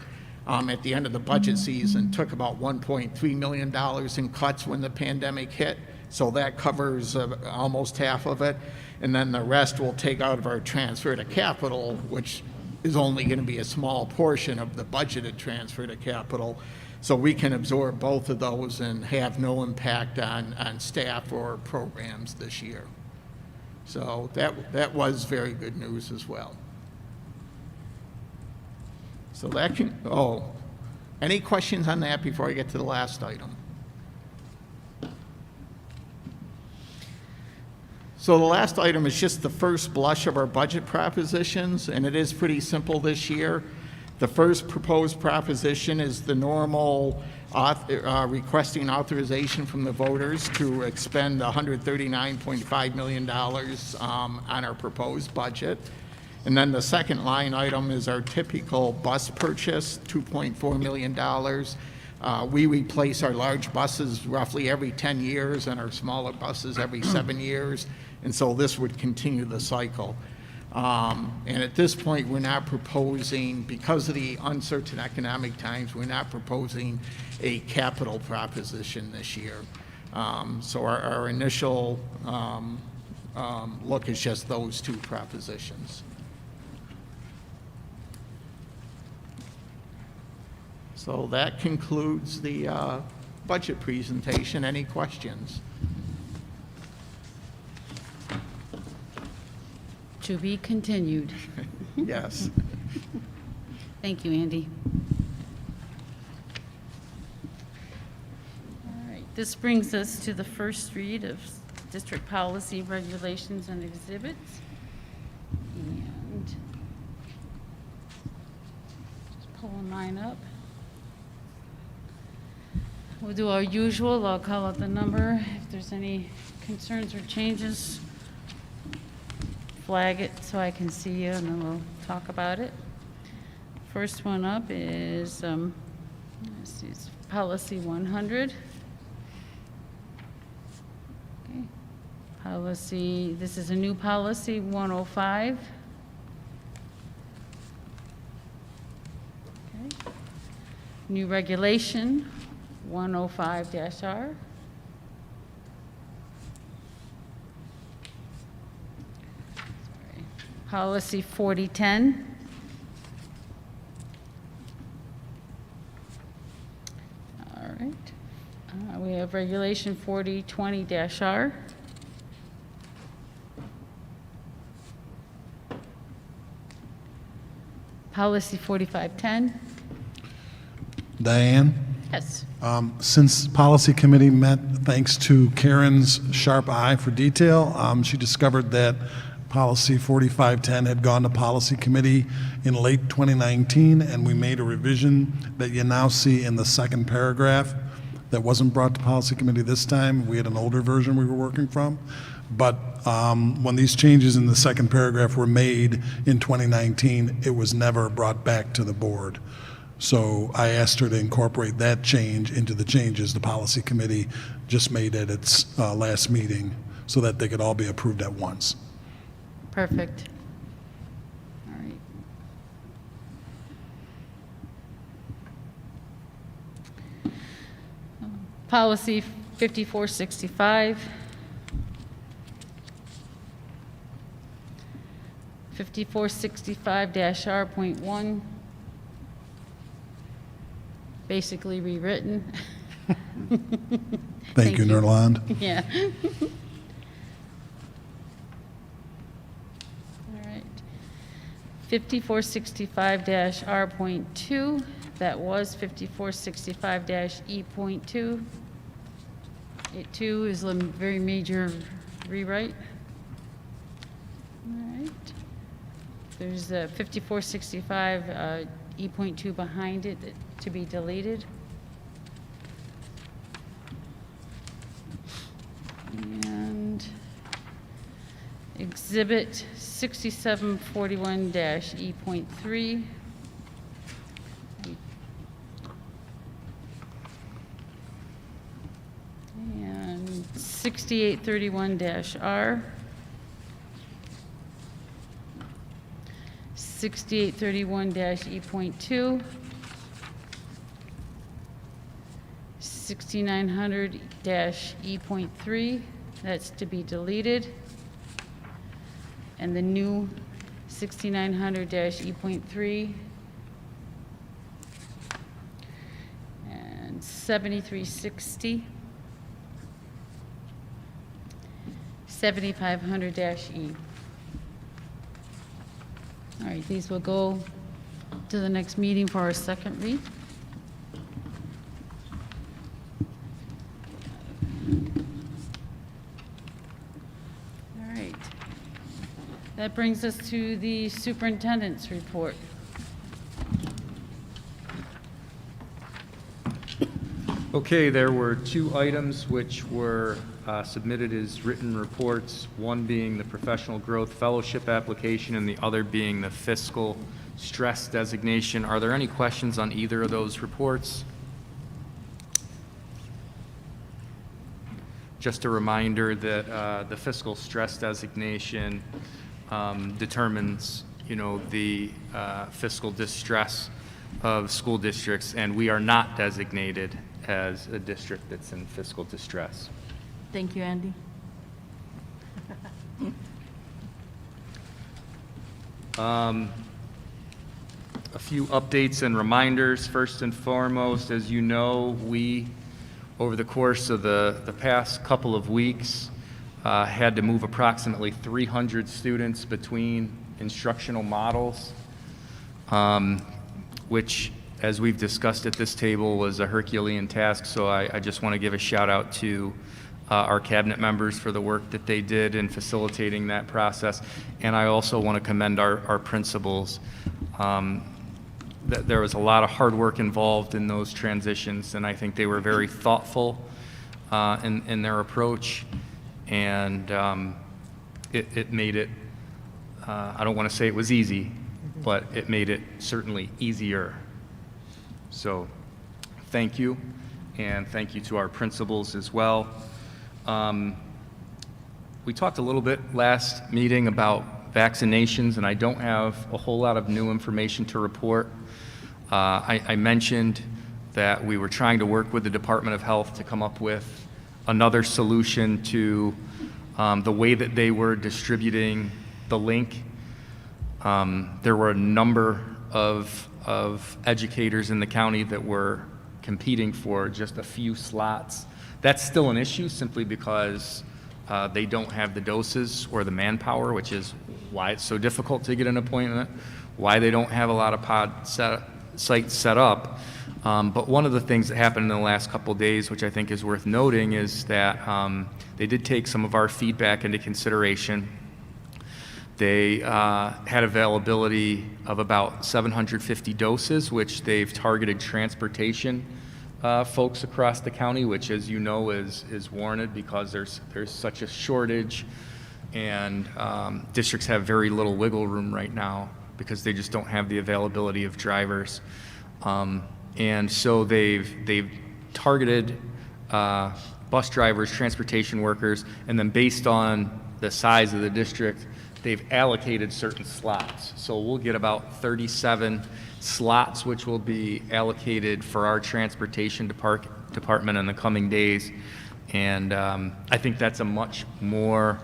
at the end of the budget season, took about $1.3 million in cuts when the pandemic hit. So that covers almost half of it. And then the rest we'll take out of our transfer to capital, which is only going to be a small portion of the budgeted transfer to capital. So we can absorb both of those and have no impact on staff or programs this year. So that was very good news as well. So any questions on that before I get to the last item? So the last item is just the first blush of our budget propositions, and it is pretty simple this year. The first proposed proposition is the normal requesting authorization from the voters to expend $139.5 million on our proposed budget. And then the second line item is our typical bus purchase, $2.4 million. We replace our large buses roughly every 10 years and our smaller buses every 7 years. And so this would continue the cycle. And at this point, we're not proposing, because of the uncertain economic times, we're not proposing a capital proposition this year. So our initial look is just those 2 propositions. So that concludes the budget presentation. Any questions? To be continued. Yes. Thank you, Andy. All right, this brings us to the first read of district policy, regulations, and exhibits. And just pulling mine up. We'll do our usual. I'll call out the number. If there's any concerns or changes, flag it so I can see you, and then we'll talk about it. First one up is let's see, it's policy 100. Okay. Policy, this is a new policy 105. Okay. New regulation 105-R. Policy 4010. have Regulation 4020-R. Policy 4510. Diane? Yes. Since Policy Committee met, thanks to Karen's sharp eye for detail, she discovered that Policy 4510 had gone to Policy Committee in late 2019, and we made a revision that you now see in the second paragraph that wasn't brought to Policy Committee this time. We had an older version we were working from. But when these changes in the second paragraph were made in 2019, it was never brought back to the board. So I asked her to incorporate that change into the changes the Policy Committee just made at its last meeting so that they could all be approved at once. Perfect. All right. Policy 5465. 5465-R.1. Basically rewritten. Thank you, Nerland. Yeah. All right. 5465-R.2. That was 5465-E.2. It too is a very major rewrite. All right. There's a 5465 E.2 behind it to be deleted. And Exhibit 6741-E.3. And 6831-R. 6831-E.2. 6900-E.3, that's to be deleted. And the new 6900-E.3. And 7360. 7500-E. All right, these will go to the next meeting for our second read. All right. That brings us to the superintendent's report. Okay, there were two items which were submitted as written reports, one being the Professional Growth Fellowship application and the other being the Fiscal Stress Designation. Are there any questions on either of those reports? Just a reminder that the Fiscal Stress Designation determines, the fiscal distress of school districts, and we are not designated as a district that's in fiscal distress. Thank you, Andy. A few updates and reminders. First and foremost, as you know, we, over the course of the past couple of weeks, had to move approximately 300 students between instructional models, which, as we've discussed at this table, was a Herculean task. So I just want to give a shout out to our cabinet members for the work that they did in facilitating that process. And I also want to commend our principals. There was a lot of hard work involved in those transitions, and I think they were very thoughtful in their approach. And it made it, I don't want to say it was easy, but it made it certainly easier. So thank you, and thank you to our principals as well. We talked a little bit last meeting about vaccinations, and I don't have a whole lot of new information to report. I mentioned that we were trying to work with the Department of Health to come up with another solution to the way that they were distributing the link. There were a number of educators in the county that were competing for just a few slots That's still an issue simply because they don't have the doses or the manpower, which is why it's so difficult to get an appointment, why they don't have a lot of sites set up. But one of the things that happened in the last couple of days, which I think is worth noting, is that they did take some of our feedback into consideration. They had availability of about 750 doses, which they've targeted transportation folks across the county, which, as you know, is warranted because there's such a shortage, and districts have very little wiggle room right now because they just don't have the availability of drivers. And so they've targeted bus drivers, transportation workers, and then based on the size of the district, they've allocated certain slots. So we'll get about 37 slots, which will be allocated for our transportation department in the coming days. And I think that's a much more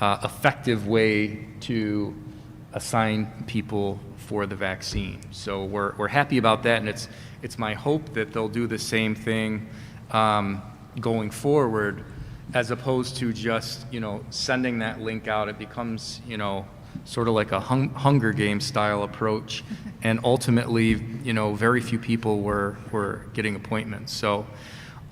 effective way to assign people for the vaccine. So we're happy about that, and it's my hope that they'll do the same thing going forward, as opposed to just, sending that link out. It becomes, sort of like a Hunger Games style approach, and ultimately, very few people were getting appointments. So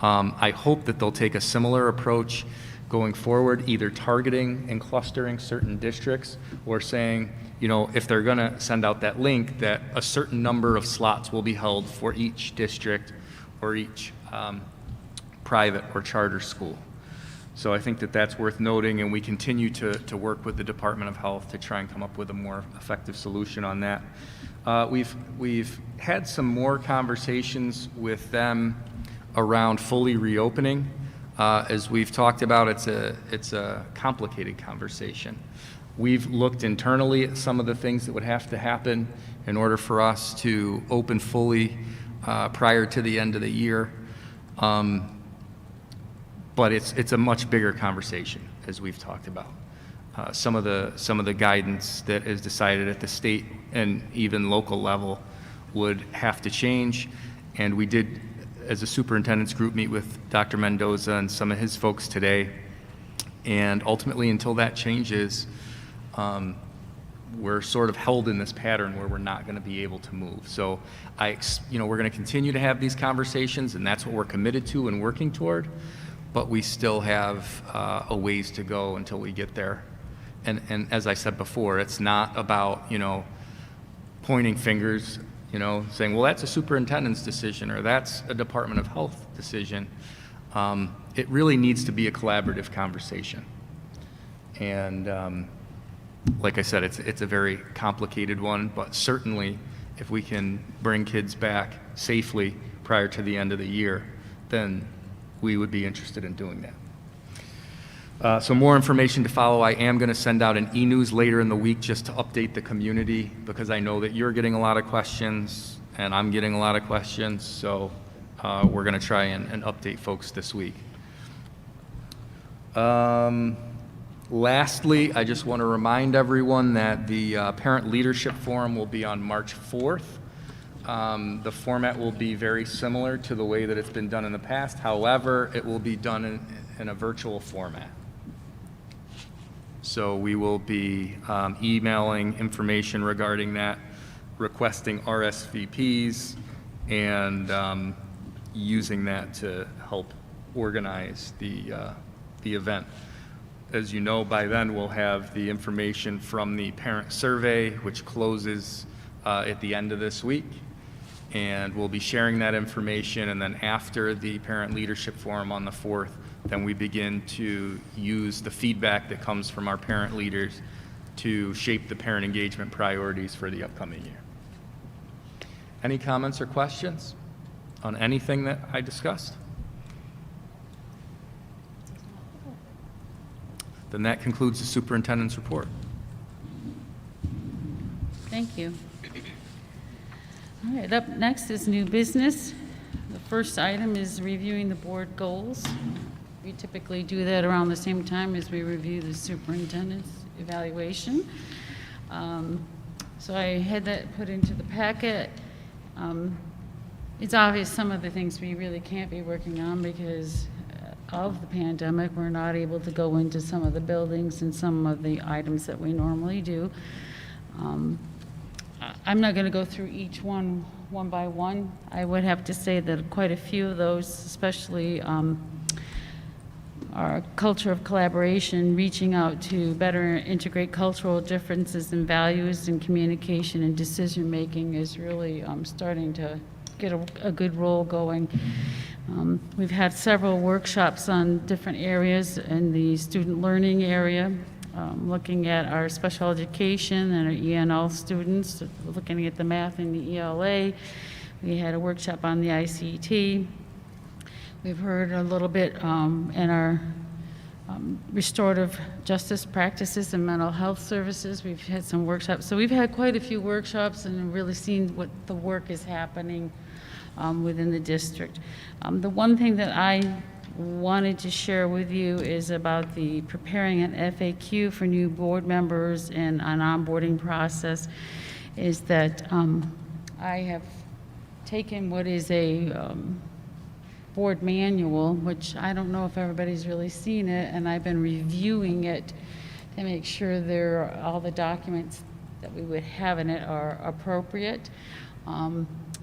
I hope that they'll take a similar approach going forward, either targeting and clustering certain districts, or saying, if they're going to send out that link, that a certain number of slots will be held for each district or each private or charter school. So I think that that's worth noting, and we continue to work with the Department of Health to try and come up with a more effective solution on that. We've had some more conversations with them around fully reopening. As we've talked about, it's a complicated conversation. We've looked internally at some of the things that would have to happen in order for us to open fully prior to the end of the year. But it's a much bigger conversation, as we've talked about. Some of the guidance that is decided at the state and even local level would have to change. And we did, as a superintendent's group, meet with Dr. Mendoza and some of his folks today. And ultimately, until that changes, we're sort of held in this pattern where we're not going to be able to move. So we're going to continue to have these conversations, and that's what we're committed to and working toward. But we still have a ways to go until we get there. And as I said before, it's not about, pointing fingers, saying, well, that's a superintendent's decision or that's a Department of Health decision. It really needs to be a collaborative conversation. And like I said, it's a very complicated one, but certainly if we can bring kids back safely prior to the end of the year, then we would be interested in doing that. So more information to follow. I am going to send out an e-news later in the week just to update the community, because I know that you're getting a lot of questions and I'm getting a lot of questions. So we're going to try and update folks this week. Lastly, I just want to remind everyone that the Parent Leadership Forum will be on March 4th. The format will be very similar to the way that it's been done in the past. However, it will be done in a virtual format. So we will be emailing information regarding that, requesting RSVPs, and using that to help organize the event. As you know, by then we'll have the information from the parent survey, which closes at the end of this week. And we'll be sharing that information, and then after the Parent Leadership Forum on the 4th, then we begin to use the feedback that comes from our parent leaders to shape the parent engagement priorities for the upcoming year. Any comments or questions on anything that I discussed? Then that concludes the superintendent's report. Thank you. All right, up next is new business. The first item is reviewing the board goals. We typically do that around the same time as we review the superintendent's evaluation. So I had that put into the packet. It's obvious some of the things we really can't be working on because of the pandemic, we're not able to go into some of the buildings and some of the items that we normally do. I'm not going to go through each one by one. I would have to say that quite a few of those, especially our culture of collaboration, reaching out to better integrate cultural differences and values in communication and decision-making is really starting to get a good roll going. We've had several workshops on different areas in the student learning area, looking at our special education and our ENL students, looking at the math and the ELA. We had a workshop on the ICT. We've heard a little bit in our restorative justice practices and mental health services. We've had some workshops. So we've had quite a few workshops and really seen what the work is happening within the district. The one thing that I wanted to share with you is about the preparing an FAQ for new board members and an onboarding process, is that I have taken what is a board manual, which I don't know if everybody's really seen it, and I've been reviewing it to make sure all the documents that we would have in it are appropriate.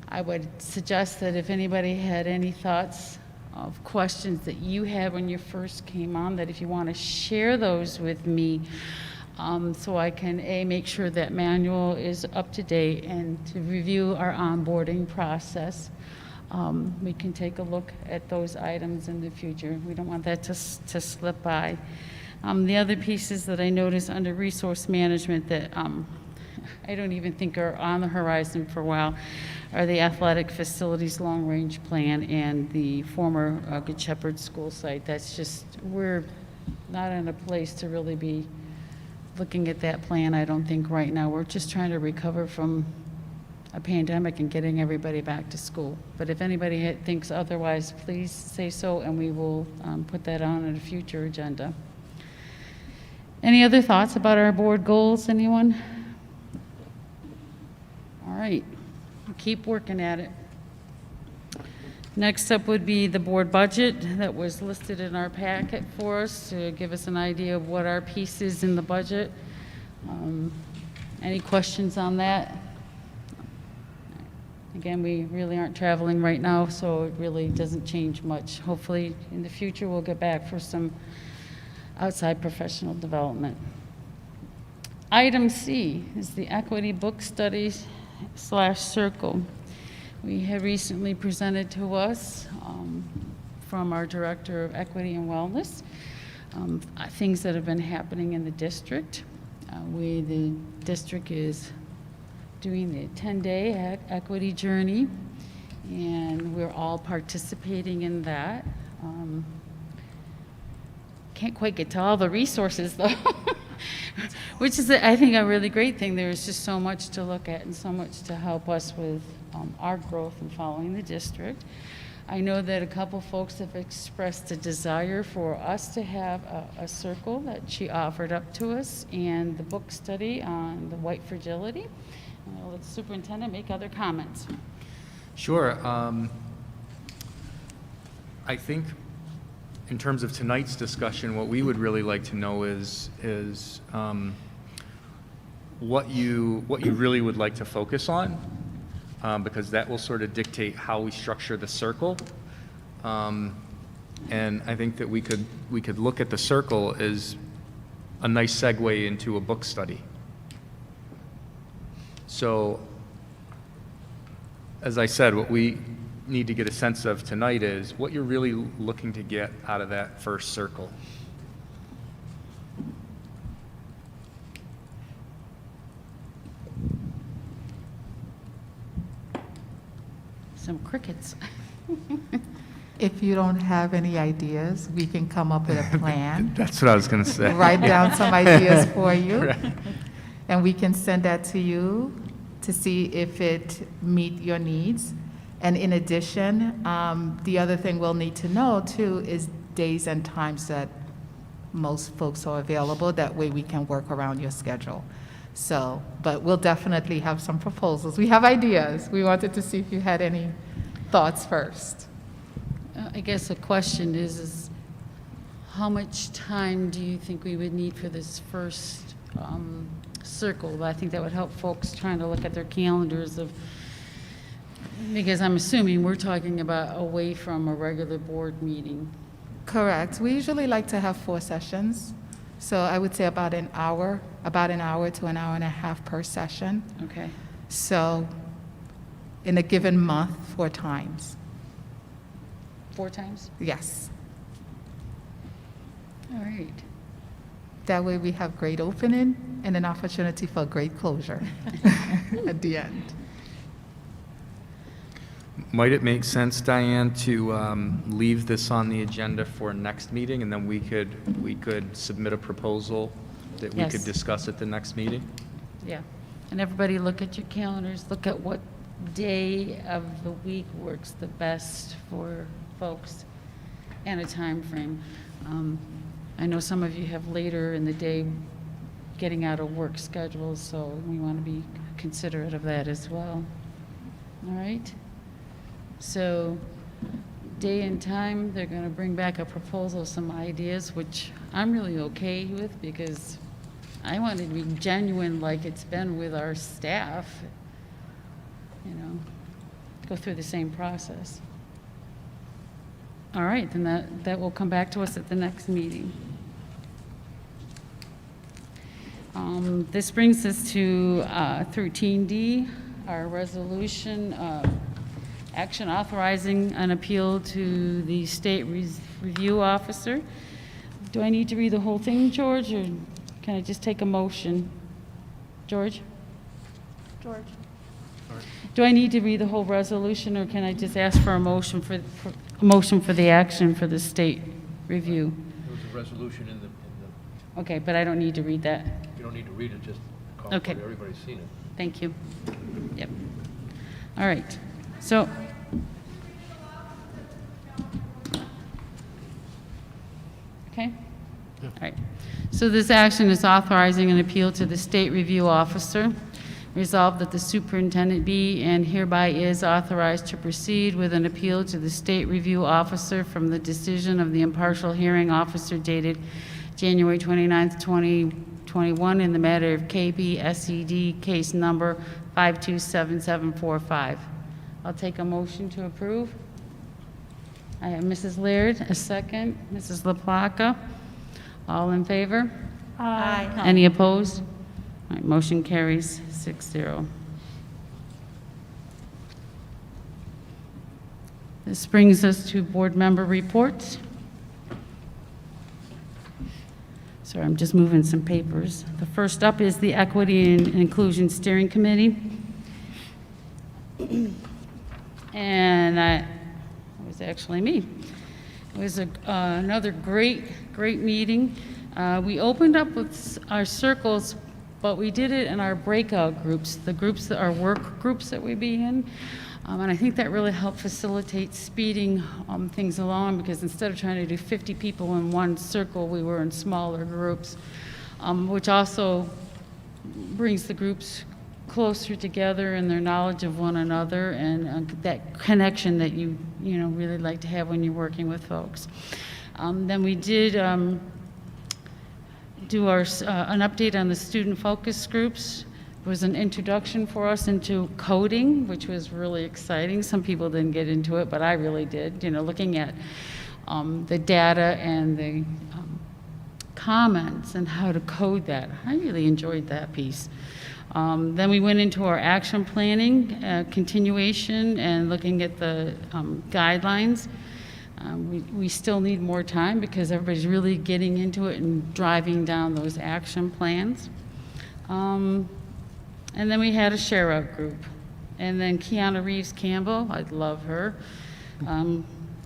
I would suggest that if anybody had any thoughts of questions that you had when you first came on, that if you want to share those with me, so I can make sure that manual is up to date, and to review our onboarding process. We can take a look at those items in the future. We don't want that to slip by. The other pieces that I noticed under resource management that I don't even think are on the horizon for a while are the athletic facilities long-range plan and the former Good Shepherd school site. That's just, we're not in a place to really be looking at that plan, I don't think, right now. We're just trying to recover from a pandemic and getting everybody back to school. But if anybody thinks otherwise, please say so, and we will put that on a future agenda. Any other thoughts about our board goals, anyone? All right, keep working at it. Next up would be the board budget that was listed in our packet for us to give us an idea of what our piece is in the budget. Any questions on that? Again, we really aren't traveling right now, so it really doesn't change much. Hopefully, in the future, we'll get back for some outside professional development. Item C is the equity book studies / circle. We have recently presented to us from our Director of Equity and Wellness things that have been happening in the district. The district is doing the 10-day equity journey, and we're all participating in that. Can't quite get to all the resources, though, which is, I think, a really great thing. There's just so much to look at and so much to help us with our growth and following the district. I know that a couple folks have expressed a desire for us to have a circle that she offered up to us, and the book study on the white fragility. I'll let the superintendent make other comments. Sure. I think in terms of tonight's discussion, what we would really like to know is what you really would like to focus on, because that will sort of dictate how we structure the circle. And I think that we could look at the circle as a nice segue into a book study. So, as I said, what we need to get a sense of tonight is what you're really looking to get out of that first circle. Some crickets. If you don't have any ideas, we can come up with a plan. That's what I was going to say. Write down some ideas for you. Right. And we can send that to you to see if it meet your needs. And in addition, the other thing we'll need to know too is days and times that most folks are available. That way we can work around your schedule. So, but we'll definitely have some proposals. We have ideas. We wanted to see if you had any thoughts first. I guess the question is how much time do you think we would need for this first circle? I think that would help folks trying to look at their calendars because I'm assuming we're talking about away from a regular board meeting. Correct. We usually like to have 4 sessions. So I would say about an hour to an hour and a half per session. Okay. So in a given month, 4 times. 4 times? Yes. All right. That way we have great opening and an opportunity for great closure at the end. Might it make sense, Diane, to leave this on the agenda for next meeting, and then we could submit a proposal that we Yes. could discuss at the next meeting? Yeah. And everybody look at your calendars, look at what day of the week works the best for folks and a time frame. I know some of you have later in the day getting out of work schedules, so we want to be considerate of that as well. All right? So day and time, they're going to bring back a proposal, some ideas, which I'm really okay with because I want it to be genuine like it's been with our staff, go through the same process. All right, then that will come back to us at the next meeting. This brings us to 13D, our resolution, action authorizing an appeal to the state review officer. Do I need to read the whole thing, George, or can I just take a motion? George? Do I need to read the whole resolution, or can I just ask for a motion for the action for the state review? There was a resolution in the, Okay, but I don't need to read that. you don't need to read it, just call Okay. for it. Everybody's seen it. Thank you. Yep. All right. So, okay? All right. So this action is authorizing an appeal to the state review officer. Resolved that the superintendent be and hereby is authorized to proceed with an appeal to the state review officer from the decision of the impartial hearing officer dated January 29th, 2021 in the matter of KB SED case number 527745. I'll take a motion to approve. I have Mrs. Laird, a second. Mrs. LaPlaca. All in favor? Aye. Any opposed? All right, motion carries 6-0. This brings us to board member reports. Sorry, I'm just moving some papers. The first up is the Equity and Inclusion Steering Committee. And it was actually me. It was another great meeting. We opened up with our circles, but we did it in our breakout groups, the groups that are work groups that we be in. And I think that really helped facilitate speeding things along, because instead of trying to do 50 people in one circle, we were in smaller groups, which also brings the groups closer together in their knowledge of one another and that connection that you really like to have when you're working with folks. Then we did do an update on the student focus groups. It was an introduction for us into coding, which was really exciting. Some people didn't get into it, but I really did. Looking at the data and the comments and how to code that. I really enjoyed that piece. Then we went into our action planning, continuation, and looking at the guidelines. We still need more time because everybody's really getting into it and driving down those action plans. And then we had a share-out group. And then Kiana Reeves Campbell, I love her,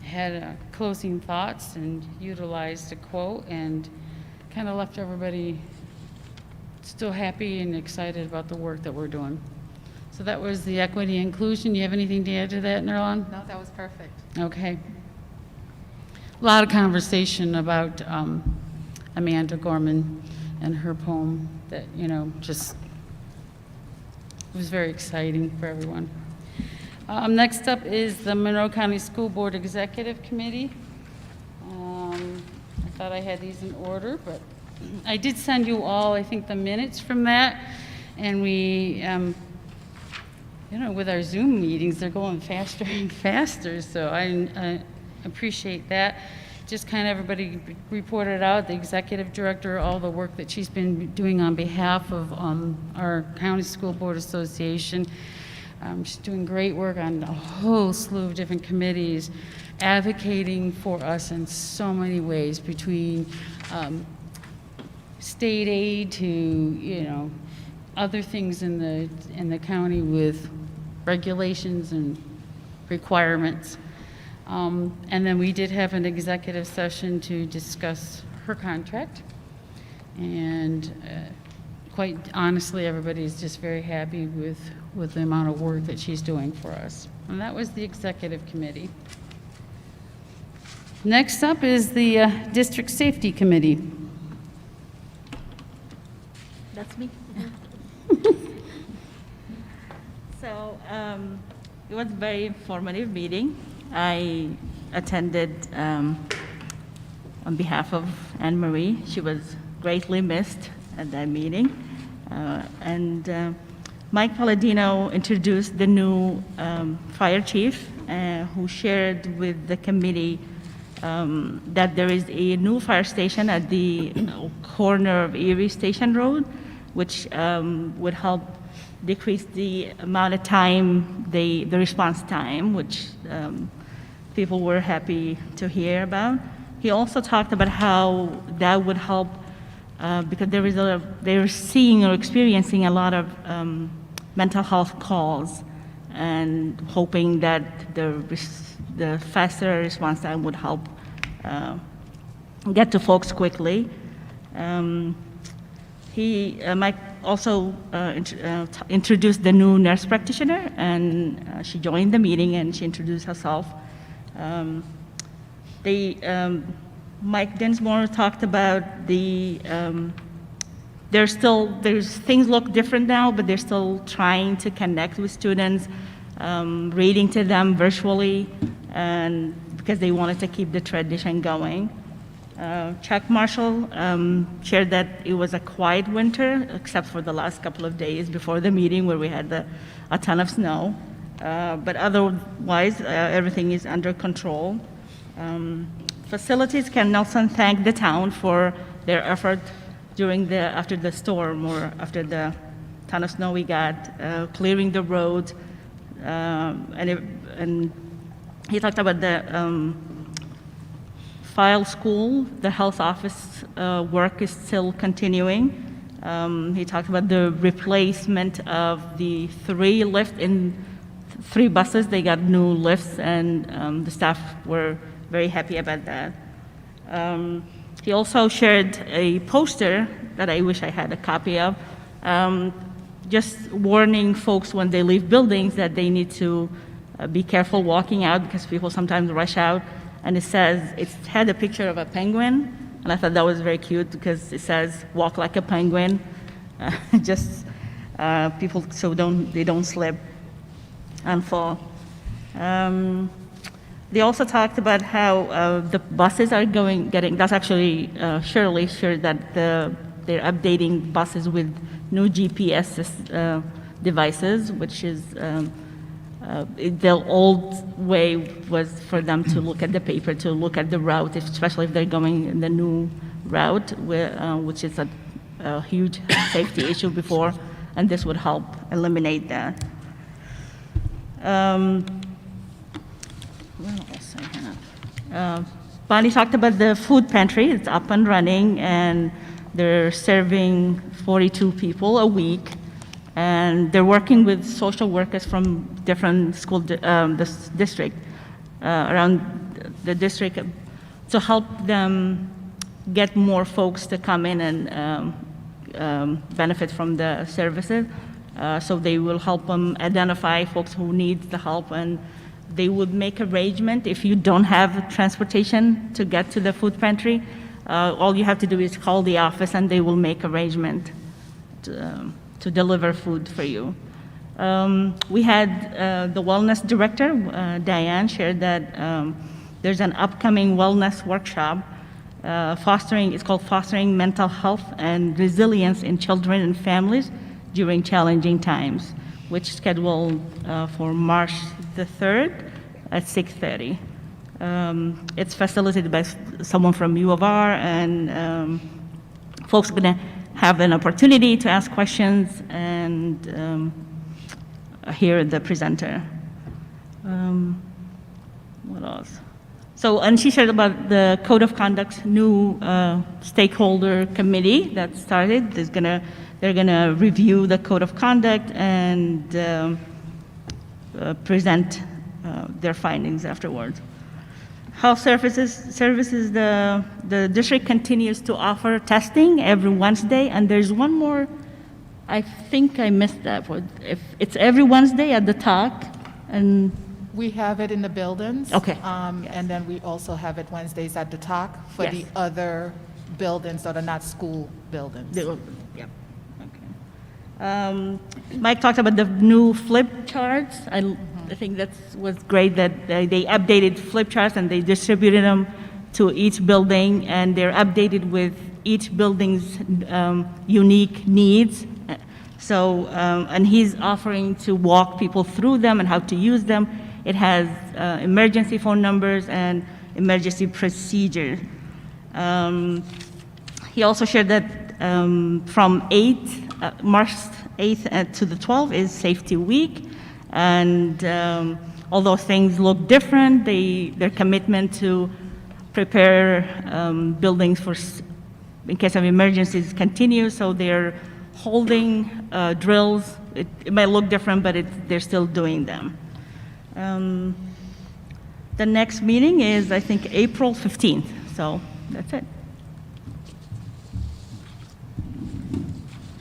had closing thoughts and utilized a quote and kind of left everybody still happy and excited about the work that we're doing. So that was the equity inclusion. You have anything to add to that, Nerlon? No, that was perfect. Okay. A lot of conversation about Amanda Gorman and her poem that, just was very exciting for everyone. Next up is the Monroe County School Board Executive Committee. I thought I had these in order, but I did send you all, I think, the minutes from that. And we, with our Zoom meetings, they're going faster and faster, so I appreciate that. Just kind of everybody reported out, the executive director, all the work that she's been doing on behalf of our County School Board Association. She's doing great work on a whole slew of different committees, advocating for us in so many ways, between state aid to, other things in the county with regulations and requirements. And then we did have an executive session to discuss her contract. And quite honestly, everybody's just very happy with the amount of work that she's doing for us. And that was the executive committee. Next up is the District Safety Committee. That's me. So it was a very informative meeting. I attended on behalf of Anne Marie. She was greatly missed at that meeting. And Mike Palladino introduced the new fire chief, who shared with the committee that there is a new fire station at the corner of Erie Station Road, which would help decrease the amount of time, the response time, which people were happy to hear about. He also talked about how that would help because they're seeing or experiencing a lot of mental health calls, and hoping that the faster response time would help get to folks quickly. Mike also introduced the new nurse practitioner, and she joined the meeting and she introduced herself. Mike Dinsmore talked about there's things look different now, but they're still trying to connect with students, reading to them virtually, and because they wanted to keep the tradition going. Chuck Marshall shared that it was a quiet winter, except for the last couple of days before the meeting where we had a ton of snow. But otherwise, everything is under control. Facilities can also thank the town for their effort after the storm, or after the ton of snow we got, clearing the road. And he talked about the file school. The health office work is still continuing. He talked about the replacement of the 3 lifts in 3 buses. They got new lifts, and the staff were very happy about that. He also shared a poster that I wish I had a copy of, just warning folks when they leave buildings that they need to be careful walking out, because people sometimes rush out. And it had a picture of a penguin, and I thought that was very cute because it says, "Walk like a penguin," just people so they don't slip and fall. They also talked about how the buses are getting. That's actually Shirley shared that they're updating buses with new GPS devices, which is. The old way was for them to look at the paper, to look at the route, especially if they're going in the new route, which is a huge safety issue before, and this would help eliminate that. What else I have? Bonnie talked about the food pantry. It's up and running, and they're serving 42 people a week. And they're working with social workers from different school district around the district to help them get more folks to come in and benefit from the services. So they will help them identify folks who need the help, and they would make arrangement if you don't have transportation to get to the food pantry. All you have to do is call the office, and they will make arrangement to deliver food for you. We had the wellness director, Diane, shared that there's an upcoming wellness workshop It's called Fostering Mental Health and Resilience in Children and Families During Challenging Times, which is scheduled for March the 3rd at 6:30. It's facilitated by someone from U of R, and folks are going to have an opportunity to ask questions and hear the presenter. What else? So, and she shared about the Code of Conduct new stakeholder committee that started. They're gonna review the Code of Conduct and present their findings afterwards. Health services, the district continues to offer testing every Wednesday, and there's one more, I think I missed that one. If it's every Wednesday at the talk, and We have it in the buildings. Okay. And then we also have it Wednesdays at the talk for the Yes. other buildings that are not school buildings. Yep. Okay. Mike talked about the new flip charts. I think that was great that they updated flip charts and they distributed them to each building, and they're updated with each building's unique needs. So, and he's offering to walk people through them and how to use them. It has emergency phone numbers and emergency procedure. He also shared that from March 8th to the 12th is Safety Week, and although things look different, their commitment to prepare buildings in case of emergencies continues, so they're holding drills. It might look different, but they're still doing them. The next meeting is, I think, April 15th, so that's it.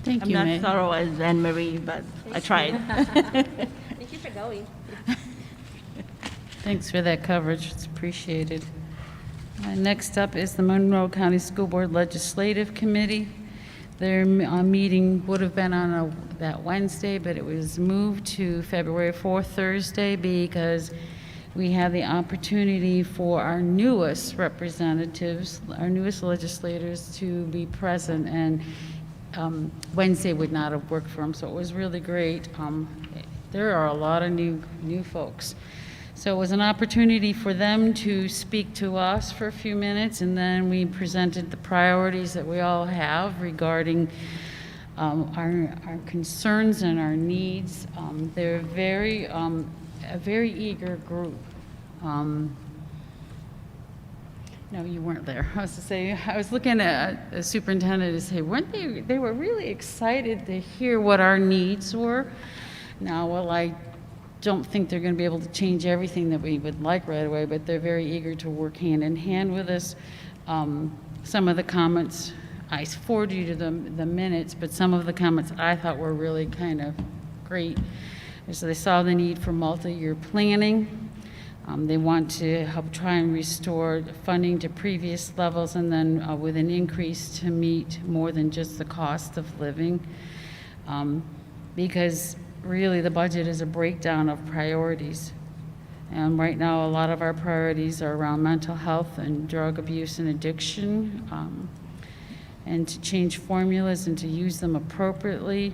Thank I'm you, not May. thorough as Anne Marie, but I tried. Thank you for going. Thanks for that coverage, it's appreciated. Next up is the Monroe County School Board Legislative Committee. Their meeting would have been on that Wednesday, but it was moved to February 4th, Thursday, because we have the opportunity for our newest representatives, our newest legislators to be present, and Wednesday would not have worked for them, so it was really great. There are a lot of new folks. So it was an opportunity for them to speak to us for a few minutes, and then we presented the priorities that we all have regarding our concerns and our needs. They're a very eager group. No, you weren't there. I was to say, I was looking at the superintendent to say, weren't they were really excited to hear what our needs were. Now, well, I don't think they're going to be able to change everything that we would like right away, but they're very eager to work hand in hand with us. Some of the comments, I forwarded you to the minutes, but some of the comments I thought were really kind of great. So they saw the need for multi-year planning. They want to help try and restore funding to previous levels, and then with an increase to meet more than just the cost of living. Because really the budget is a breakdown of priorities. And right now a lot of our priorities are around mental health and drug abuse and addiction, and to change formulas and to use them appropriately.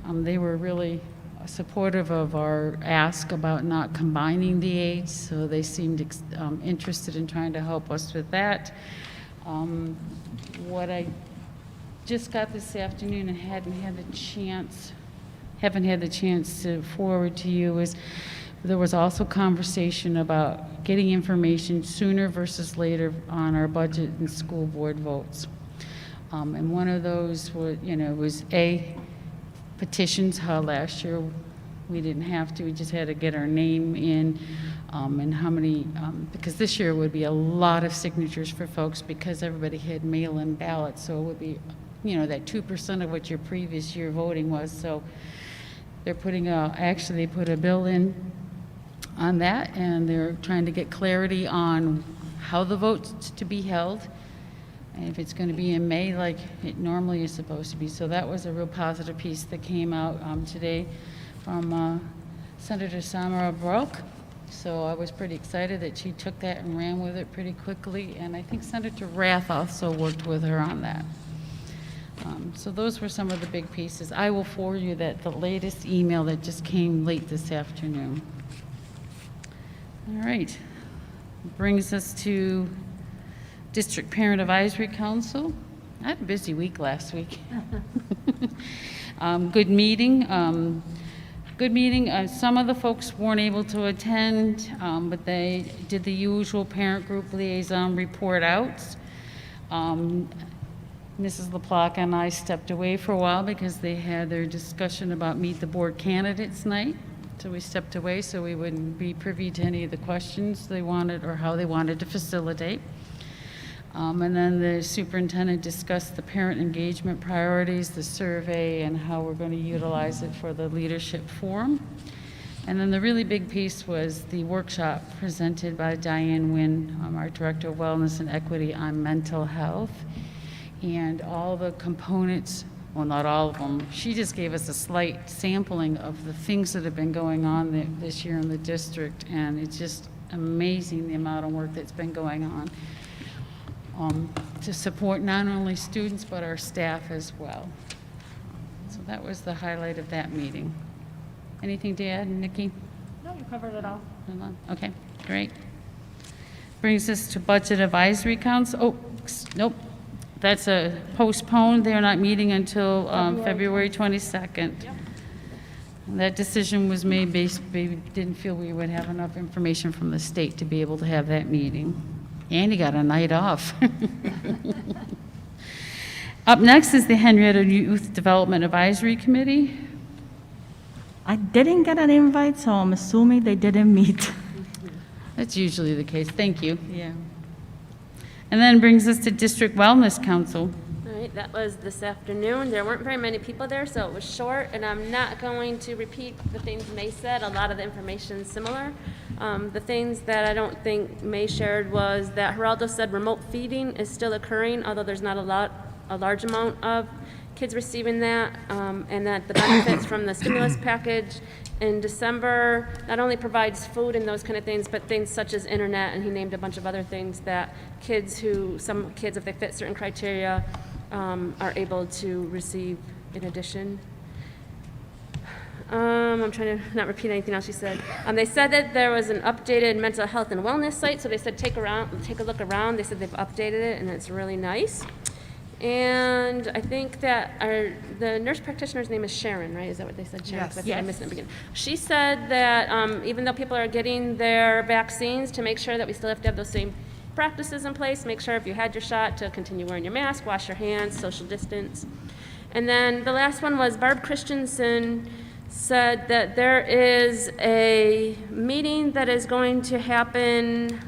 They were really supportive of our ask about not combining the aids, so they seemed interested in trying to help us with that. What I just got this afternoon and haven't had the chance to forward to you is there was also conversation about getting information sooner versus later on our budget and school board votes. And one of those was petitions. How last year we didn't have to, we just had to get our name in, and how many, because this year would be a lot of signatures for folks because everybody had mail-in ballots, so it would be, that 2% of what your previous year voting was. So they're actually they put a bill in on that, and they're trying to get clarity on how the vote's to be held, and if it's going to be in May like it normally is supposed to be. So that was a real positive piece that came out today from Senator Samara Brock. So I was pretty excited that she took that and ran with it pretty quickly, and I think Senator Rath also worked with her on that. So those were some of the big pieces. I will forward you the latest email that just came late this afternoon. All right. Brings us to District Parent Advisory Council. I had a busy week last week. Good meeting. Good meeting. Some of the folks weren't able to attend, but they did the usual parent group liaison report outs. Mrs. LaPlaca and I stepped away for a while because they had their discussion about Meet the Board candidates night. So we stepped away so we wouldn't be privy to any of the questions they wanted or how they wanted to facilitate. And then the superintendent discussed the parent engagement priorities, the survey, and how we're going to utilize it for the leadership forum. And then the really big piece was the workshop presented by Diane Nguyen, our Director of Wellness and Equity, on mental health. And all the components, well, not all of them, she just gave us a slight sampling of the things that have been going on this year in the district, and it's just amazing the amount of work that's been going on to support not only students but our staff as well. So that was the highlight of that meeting. Anything to add, Nikki? No, you covered it all. Okay, great. Brings us to Budget Advisory Council. Oh, nope. That's a postponed. They're not meeting until February 22nd. Yep. And that decision was made based, we didn't feel we would have enough information from the state to be able to have that meeting. And he got a night off. Up next is the Henrietta Youth Development Advisory Committee. I didn't get an invite, so I'm assuming they didn't meet. That's usually the case. Thank you. Yeah. And then brings us to District Wellness Council. All right, that was this afternoon. There weren't very many people there, so it was short, and I'm not going to repeat the things May said. A lot of the information is similar. The things that I don't think May shared was that Geraldo said remote feeding is still occurring, although there's not a large amount of kids receiving that, and that the benefits from the stimulus package in December not only provides food and those kind of things, but things such as internet, and he named a bunch of other things that some kids, if they fit certain criteria, are able to receive in addition. I'm trying to not repeat anything else she said. They said that there was an updated mental health and wellness site, so they said take a look around. They said they've updated it, and it's really nice. And I think that the nurse practitioner's name is Sharon, right? Is that what they said, Sharon? Yes. 'Cause I think I missed it in the beginning. She said that even though people are getting their vaccines, to make sure that we still have to have those same practices in place, make sure if you had your shot to continue wearing your mask, wash your hands, social distance. And then the last one was Barb Christensen said that there is a meeting that is going to happen,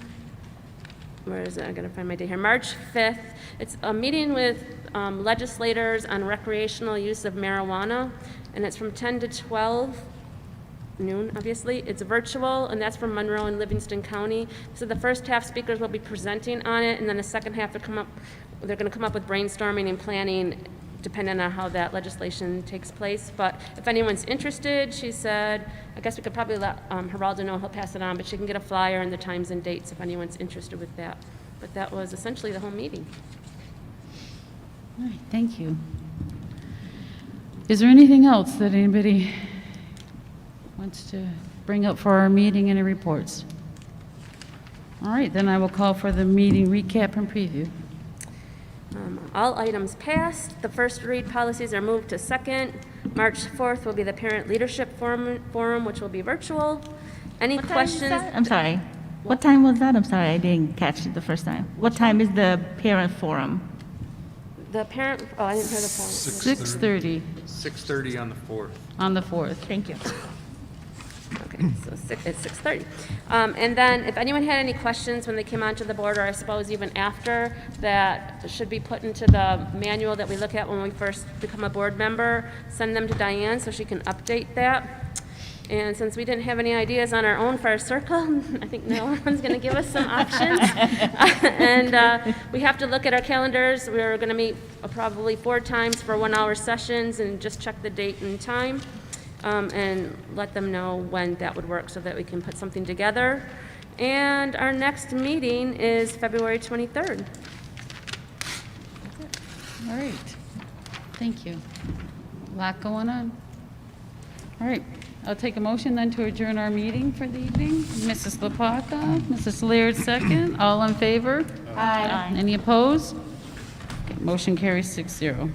where is it? I gotta find my date here, March 5th. It's a meeting with legislators on recreational use of marijuana, and it's from 10 to 12 noon, obviously. It's virtual, and that's from Monroe and Livingston County. So the first half speakers will be presenting on it, and then the second half they're going to come up with brainstorming and planning, depending on how that legislation takes place. But if anyone's interested, she said, I guess we could probably let Geraldo know, he'll pass it on, but she can get a flyer and the times and dates if anyone's interested with that. But that was essentially the whole meeting. All right, thank you. Is there anything else that anybody wants to bring up for our meeting and reports? All right, then I will call for the meeting recap and preview. All items passed. The first read policies are moved to second. March 4th will be the Parent Leadership Forum, which will be virtual. Any questions? I'm sorry. What time was that? I'm sorry, I didn't catch it the first time. What time is the parent forum? The parent, oh, I didn't hear the forum. 6:30 6:30 on the 4th. on the 4th. Thank you. Okay, so it's 6:30. And then if anyone had any questions when they came onto the board, or I suppose even after, that should be put into the manual that we look at when we first become a board member, send them to Diane so she can update that. And since we didn't have any ideas on our own for our circle, I think no one's going to give us some options. And we have to look at our calendars. We're going to meet probably 4 times for 1-hour sessions and just check the date and time. and let them know when that would work so that we can put something together. And our next meeting is February 23rd. All right. Thank you. A lot going on. All right. I'll take a motion then to adjourn our meeting for the evening. Mrs. Lopaka, Mrs. Laird, second. All in favor? Aye. Any opposed? Okay, motion carries 6-0.